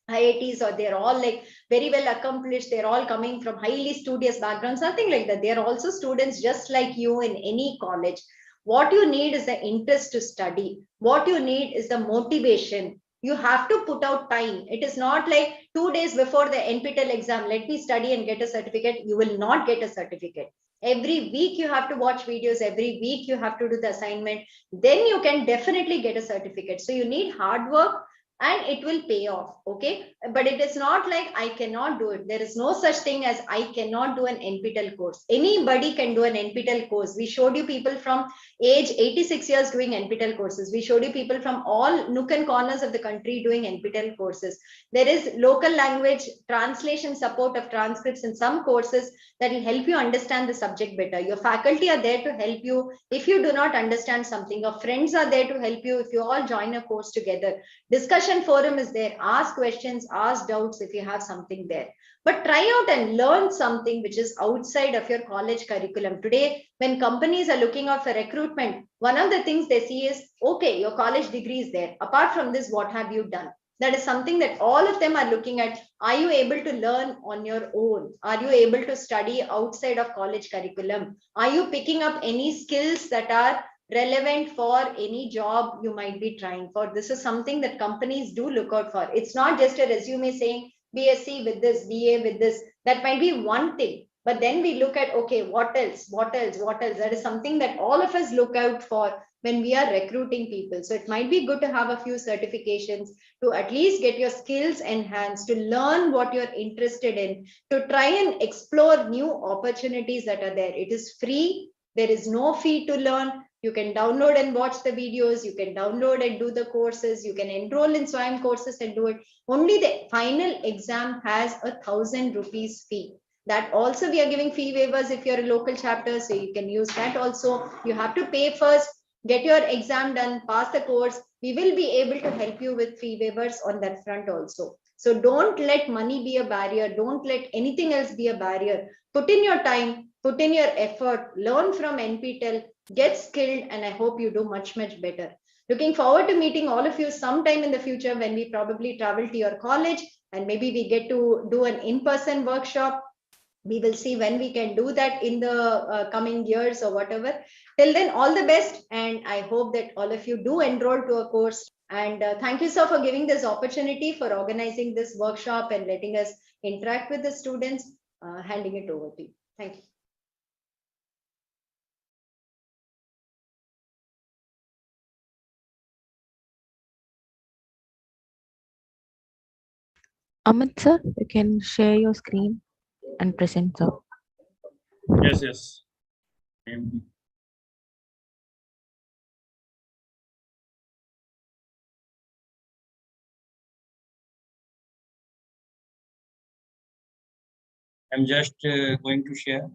IITs or they're all like very well accomplished. They're all coming from highly studious backgrounds, nothing like that. They're also students just like you in any college. What you need is the interest to study. What you need is the motivation. You have to put out time. It is not like 2 days before the NPTEL exam, let me study and get a certificate. You will not get a certificate. Every week you have to watch videos. Every week you have to do the assignment. Then you can definitely get a certificate. So you need hard work, and it will pay off. Okay, but it is not like I cannot do it. There is no such thing as I cannot do an NPTEL course. Anybody can do an NPTEL course. We showed you people from age 86 years doing NPTEL courses. We showed you people from all nook and corners of the country doing NPTEL courses. There is local language translation support of transcripts in some courses that will help you understand the subject better. Your faculty are there to help you if you do not understand something. Your friends are there to help you if you all join a course together. Discussion forum is there. Ask questions, ask doubts if you have something there. But try out and learn something which is outside of your college curriculum. Today, when companies are looking out for recruitment, one of the things they see is, okay, your college degree is there. Apart from this, what have you done? That is something that all of them are looking at. Are you able to learn on your own? Are you able to study outside of college curriculum? Are you picking up any skills that are relevant for any job you might be trying for? This is something that companies do look out for. It's not just a resume saying BSc with this, BA with this. That might be one thing. But then we look at, okay, what else? What else? What else? That is something that all of us look out for when we are recruiting people. So it might be good to have a few certifications to at least get your skills enhanced, to learn what you're interested in, to try and explore new opportunities that are there. It is free. There is no fee to learn. You can download and watch the videos. You can download and do the courses. You can enroll in Swayam courses and do it. Only the final exam has 1,000 rupees fee. That also we are giving fee waivers if you're a local chapter, so you can use that also. You have to pay first, get your exam done, pass the course. We will be able to help you with fee waivers on that front also. So don't let money be a barrier. Don't let anything else be a barrier. Put in your time, put in your effort, learn from NPTEL, get skilled, and I hope you do much, much better. Looking forward to meeting all of you sometime in the future when we probably travel to your college and maybe we get to do an in-person workshop. We will see when we can do that in the coming years or whatever. Till then, all the best. And I hope that all of you do enroll to a course. And thank you, sir, for giving this opportunity, for organizing this workshop and letting us interact with the students. Handing it over to you. Thank you. Amit sir, you can share your screen and present, sir. Yes, yes. I'm just going to share.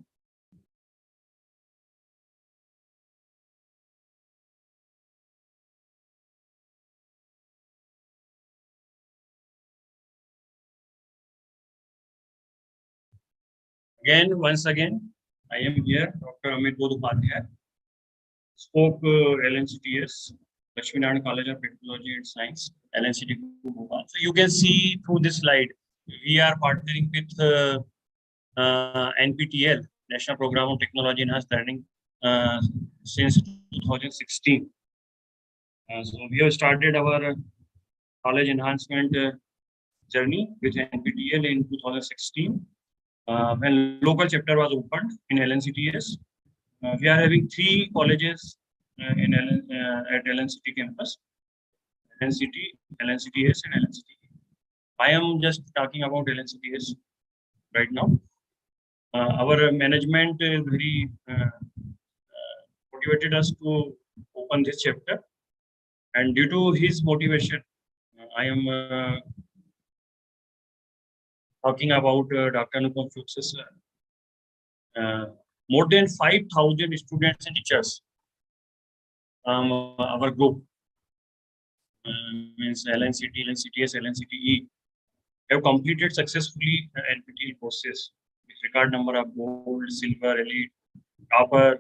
Once again, I am here, Dr. Amit Bodhupadhyay, spoke LNCTS, Lakshmi College of Technology and Science, LNCT Bhopal. So you can see through this slide, we are partnering with NPTEL, National Program of Technology Enhanced Learning, since 2016. So we have started our college enhancement journey with NPTEL in 2016 when local chapter was opened in LNCTS. We are having 3 colleges at LNCT campus: LNCT, LNCTS, and LNCT. I am just talking about LNCTS right now. Our management is very motivated us to open this chapter, and due to his motivation, I am talking about Dr. Anupam Fuchs. More than 5,000 students and teachers, our group, means LNCT, LNCTS, LNCTE, have completed successfully NPTEL courses with record number of gold, silver, elite, topper,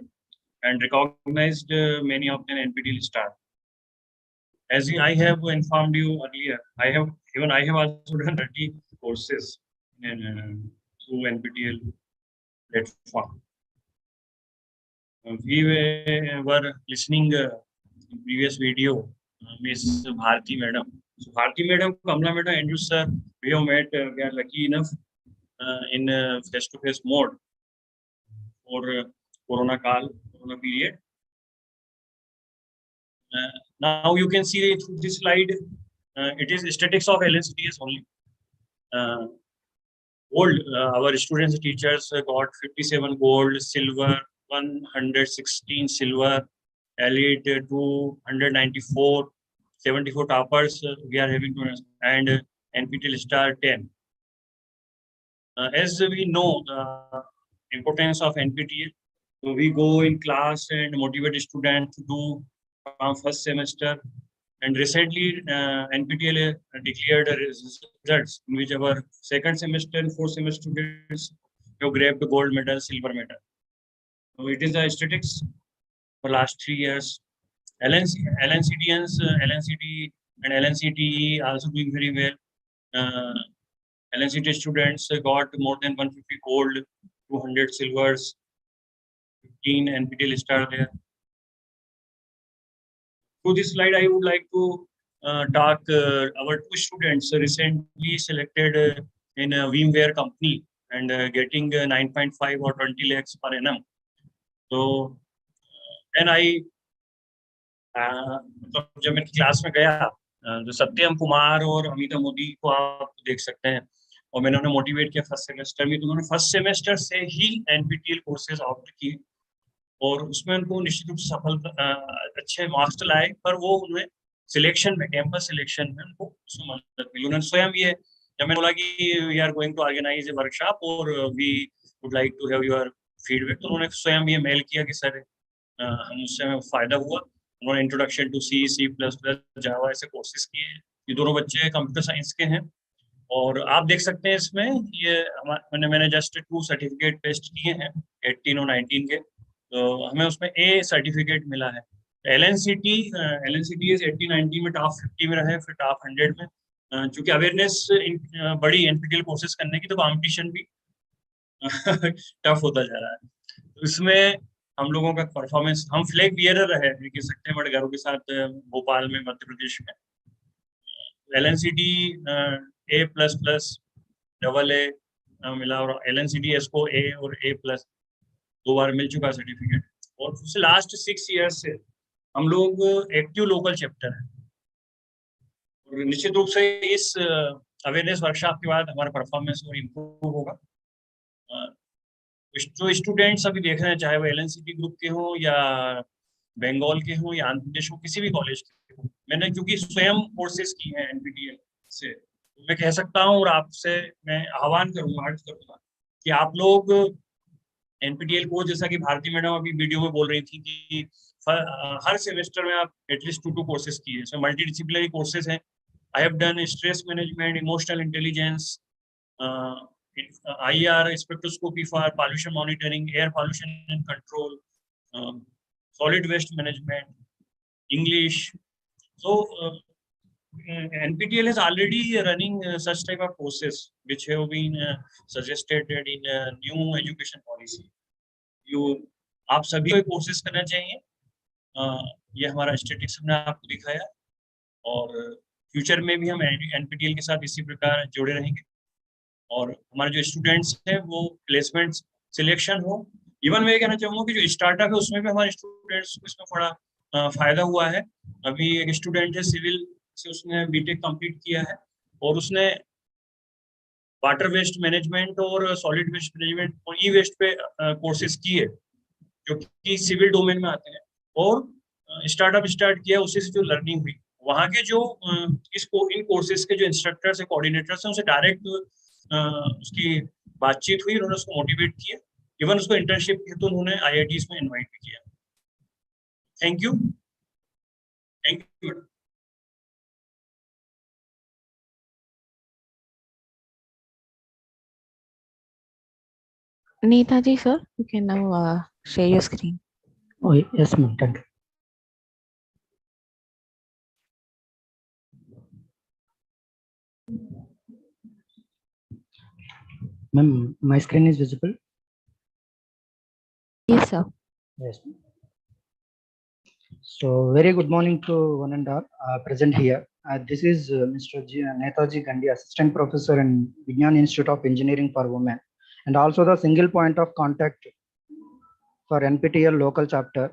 and recognized many of them NPTEL star. As I have informed you earlier, I have also done 30 courses through NPTEL platform. We were listening in previous video, Miss Bharti Madam. So Bharti Madam, Kamla Madam, and you sir, we have met. We are lucky enough in face-to-face mode for Corona period. Now you can see through this slide, it is statistics of LNCTS only. Gold, our students and teachers got 57 gold, silver 116 silver, elite 294, 74 toppers we are having, and NPTEL star 10. As we know the importance of NPTEL, so we go in class and motivate students to do from first semester. And recently, NPTEL declared results in which our second semester and fourth semester students have grabbed gold medal, silver medal. So it is the statistics for last 3 years. LNCTians, LNCT and LNCTE also doing very well. LNCT students got more than 150 gold, 200 silvers, 15 NPTEL star there. Through this slide, I would like to talk our 2 students recently selected in a VMware company and getting 9.5 or 20 lakhs per annum. So, then I, जब मैं class में गया, जो सत्यम कुमार और अमिता मोदी को आप देख सकते हैं, और मैंने उन्हें मोटिवेट किया फर्स्ट सेमेस्टर में, तो उन्होंने फर्स्ट सेमेस्टर से ही NPTEL कोर्सेज ऑप्ट किए और उसमें उनको निश्चित रूप से सफल अच्छे मार्क्स लाए, पर वो उन्हें सिलेक्शन में, कैंपस सिलेक्शन में उनको उसमें मदद मिली। उन्होंने स्वयं ये, जब मैंने बोला कि we are going to organise a workshop और we would like to have your feedback, तो उन्होंने स्वयं ये मेल किया कि सर हम उससे हमें फायदा हुआ। उन्होंने इंट्रोडक्शन टू C++, जावा ऐसे कोर्सेज किए। ये दोनों बच्चे कंप्यूटर साइंस के हैं और आप देख सकते हैं इसमें ये मैंने जस्ट 2 सर्टिफिकेट टेस्ट किए हैं 18 और 19 के, तो हमें उसमें A सर्टिफिकेट मिला है। LNCT इस 80-90 में टॉप 50 में रहे, फिर टॉप 100 में, चूंकि अवेयरनेस बड़ी NPTEL कोर्सेज करने की, तो कॉम्पिटिशन भी टफ होता जा रहा है। तो इसमें हम लोगों का परफॉर्मेंस, हम फ्लैग बियरर रहे कह सकते हैं बड़े गर्व के साथ भोपाल में, मध्य प्रदेश में। LNCT A++ AA मिला और LNCTS को A और A+ 2 बार मिल चुका सर्टिफिकेट। और उससे लास्ट 6 ईयर्स से हम लोग एक्टिव लोकल चैप्टर है और निश्चित रूप से इस अवेयरनेस वर्कशॉप के बाद हमारा परफॉर्मेंस और इम्प्रूव होगा। जो स्टूडेंट्स अभी देख रहे हैं, चाहे वो LNCT ग्रुप के हों या बंगाल के हों या आंध्र प्रदेश हो, किसी भी कॉलेज के हों, मैंने क्योंकि स्वयं कोर्सेज की हैं NPTEL से, तो मैं कह सकता हूँ और आपसे मैं आह्वान करूंगा, अर्ज करूंगा कि आप लोग NPTEL कोर्स, जैसा कि भारती मैडम अभी वीडियो में बोल रही थी कि हर सेमेस्टर में आप एटलीस्ट 2 कोर्सेज किए, इसमें मल्टी डिसिप्लिनरी कोर्सेज हैं। I have done stress management, emotional intelligence, IR spectroscopy for pollution monitoring, air pollution and control, solid waste management, English, So NPTEL is already running such type of courses which have been suggested in new education policy. आप सभी को courses करना चाहिए. ये हमारा statistics हमने आपको दिखाया और फ्यूचर में भी हम NPTEL के साथ इसी प्रकार जुड़े रहेंगे और हमारे जो स्टूडेंट्स हैं वो प्लेसमेंट सिलेक्शन हो. इवन मैं कहना चाहूँगा कि जो स्टार्टअप है उसमें भी हमारे स्टूडेंट्स को इसमें बड़ा फायदा हुआ है. अभी एक स्टूडेंट है सिविल से, उसने बीटेक कंप्लीट किया है और उसने वाटर वेस्ट मैनेजमेंट और सॉलिड वेस्ट मैनेजमेंट और ई वेस्ट पे कोर्सेज किए जो कि सिविल डोमेन में आते हैं और स्टार्टअप स्टार्ट किया. उससे से जो लर्निंग हुई वहाँ के जो इन कोर्सेज के जो इंस्ट्रक्टर्स है, कोऑर्डिनेटर्स हैं, उनसे डायरेक्ट उसकी बातचीत हुई. उन्होंने उसको मोटिवेट किया. इवन उसको इंटर्नशिप हेतु उन्होंने IITs में इनवाइट भी किया. Thank you. Thank you. Neetaji sir, you can now share your screen. Oh, yes, ma'am. Thank you. Ma'am, my screen is visible? Yes, sir. Yes. So, very good morning to one and all present here. This is Mr. Netaji Gandhi, Assistant Professor in Vignan Institute of Engineering for Women, and also the single point of contact for NPTEL local chapter.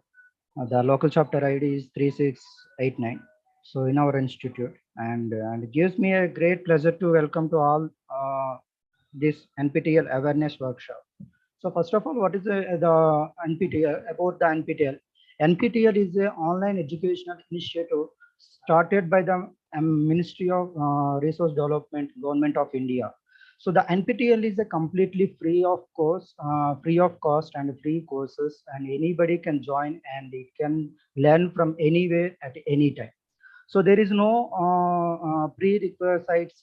The local chapter ID is 3689. So in our institute, and it gives me a great pleasure to welcome to all this NPTEL awareness workshop. So first of all, what is the NPTEL? About the NPTEL. NPTEL is an online educational initiative started by the Ministry of Resource Development, Government of India. So the NPTEL is a completely free of cost and free courses, and anybody can join and it can learn from anywhere at any time. So there is no prerequisites,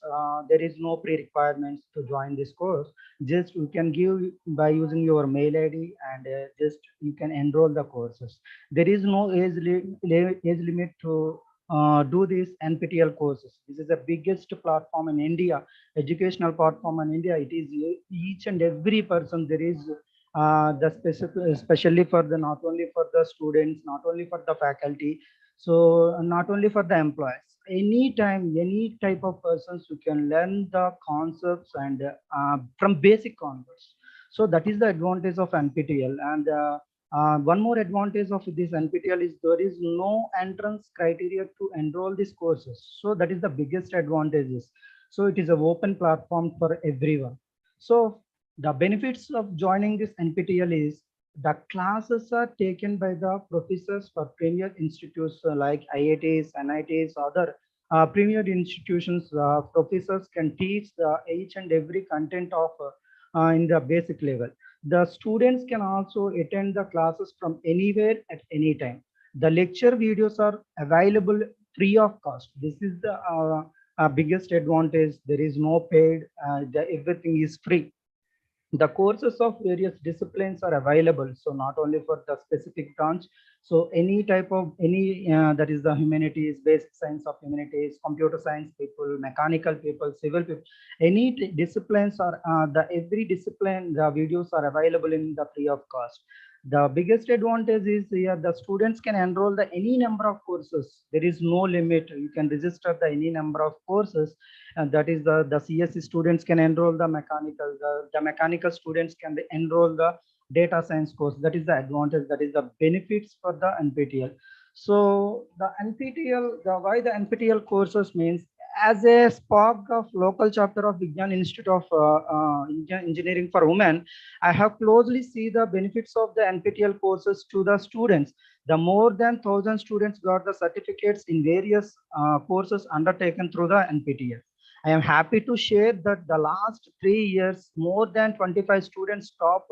there is no pre-requirements to join this course. Just you can give by using your mail ID and just you can enroll the courses. There is no age limit to do these NPTEL courses. This is the biggest platform in India, educational platform in India. It is each and every person. There is the specific, especially for the not only for the students, not only for the faculty, so not only for the employees. Anytime, any type of persons who can learn the concepts and from basic concepts. So that is the advantage of NPTEL. And one more advantage of this NPTEL is there is no entrance criteria to enroll these courses. So that is the biggest advantages. So it is an open platform for everyone. So the benefits of joining this NPTEL is the classes are taken by the professors for premier institutes like IITs, NITs, other premier institutions. Professors can teach each and every content of in the basic level. The students can also attend the classes from anywhere at any time. The lecture videos are available free of cost. This is the biggest advantage. There is no paid, everything is free. The courses of various disciplines are available, so not only for the specific branch, so any type of that is the humanities, basic science of humanities, computer science people, mechanical people, civil people, any disciplines are every discipline, the videos are available in the free of cost. The biggest advantage is here the students can enroll the any number of courses. There is no limit. You can register the any number of courses, and that is the CSE students can enroll the mechanical, the mechanical students can enroll the data science course. That is the advantage, that is the benefits for the NPTEL. So the NPTEL, why the NPTEL courses means, as a spark of local chapter of Vignan Institute of Engineering for Women, I have closely seen the benefits of the NPTEL courses to the students. The more than 1,000 students got the certificates in various courses undertaken through the NPTEL. I am happy to share that the last 3 years, more than 25 students top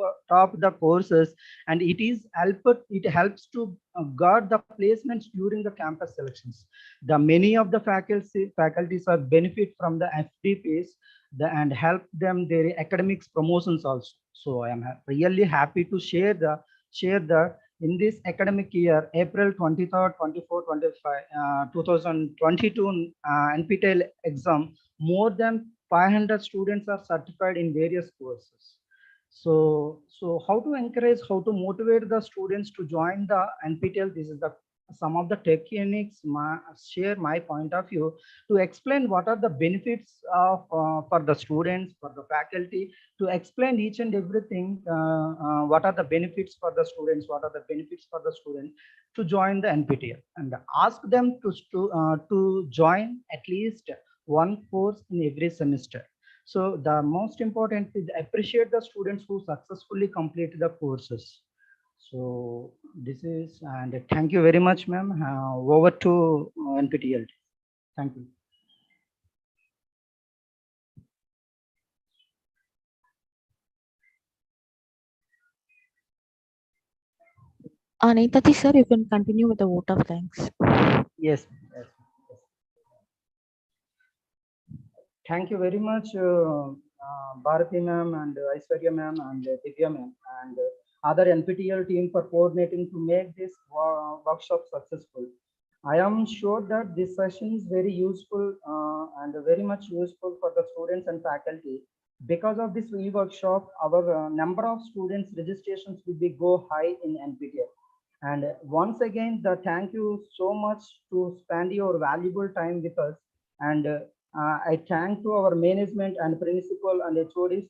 the courses, and it helps to guard the placements during the campus selections. The many of the faculties are benefit from the FDPs and help them their academics promotions also. So I am really happy to share the in this academic year, April 23rd, 24, 25, 2022 NPTEL exam, more than 500 students are certified in various courses. So how to encourage, how to motivate the students to join the NPTEL? This is the some of the techniques, share my point of view to explain what are the benefits of for the students, for the faculty, to explain each and everything. What are the benefits for the students? What are the benefits for the students to join the NPTEL, and ask them to join at least one course in every semester. So the most important is appreciate the students who successfully complete the courses. So this is, and thank you very much, ma'am. Over to NPTEL. Thank you. Netaji sir, you can continue with the vote of thanks. Yes. Thank you very much, Bharati ma'am and Aishwarya ma'am and Divya ma'am and other NPTEL team for coordinating to make this workshop successful. I am sure that this session is very useful and very much useful for the students and faculty. Because of this e-workshop, our number of students registrations will be go high in NPTEL. And once again, thank you so much to spend your valuable time with us. And I thank to our management and principal and HODs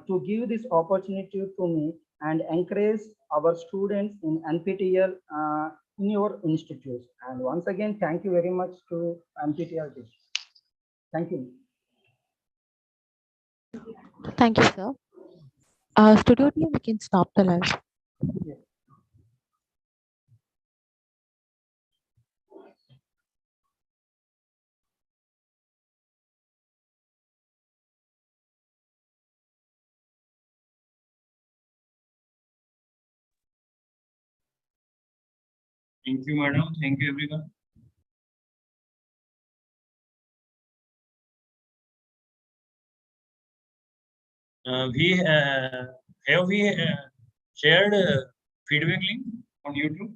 to give this opportunity to me and encourage our students in NPTEL in your institutes. And once again, thank you very much to NPTEL team. Thank you. Thank you, sir. Studio team, we can stop the live. Yes. Thank you, madam. Thank you, everyone. Have we shared feedback link on YouTube?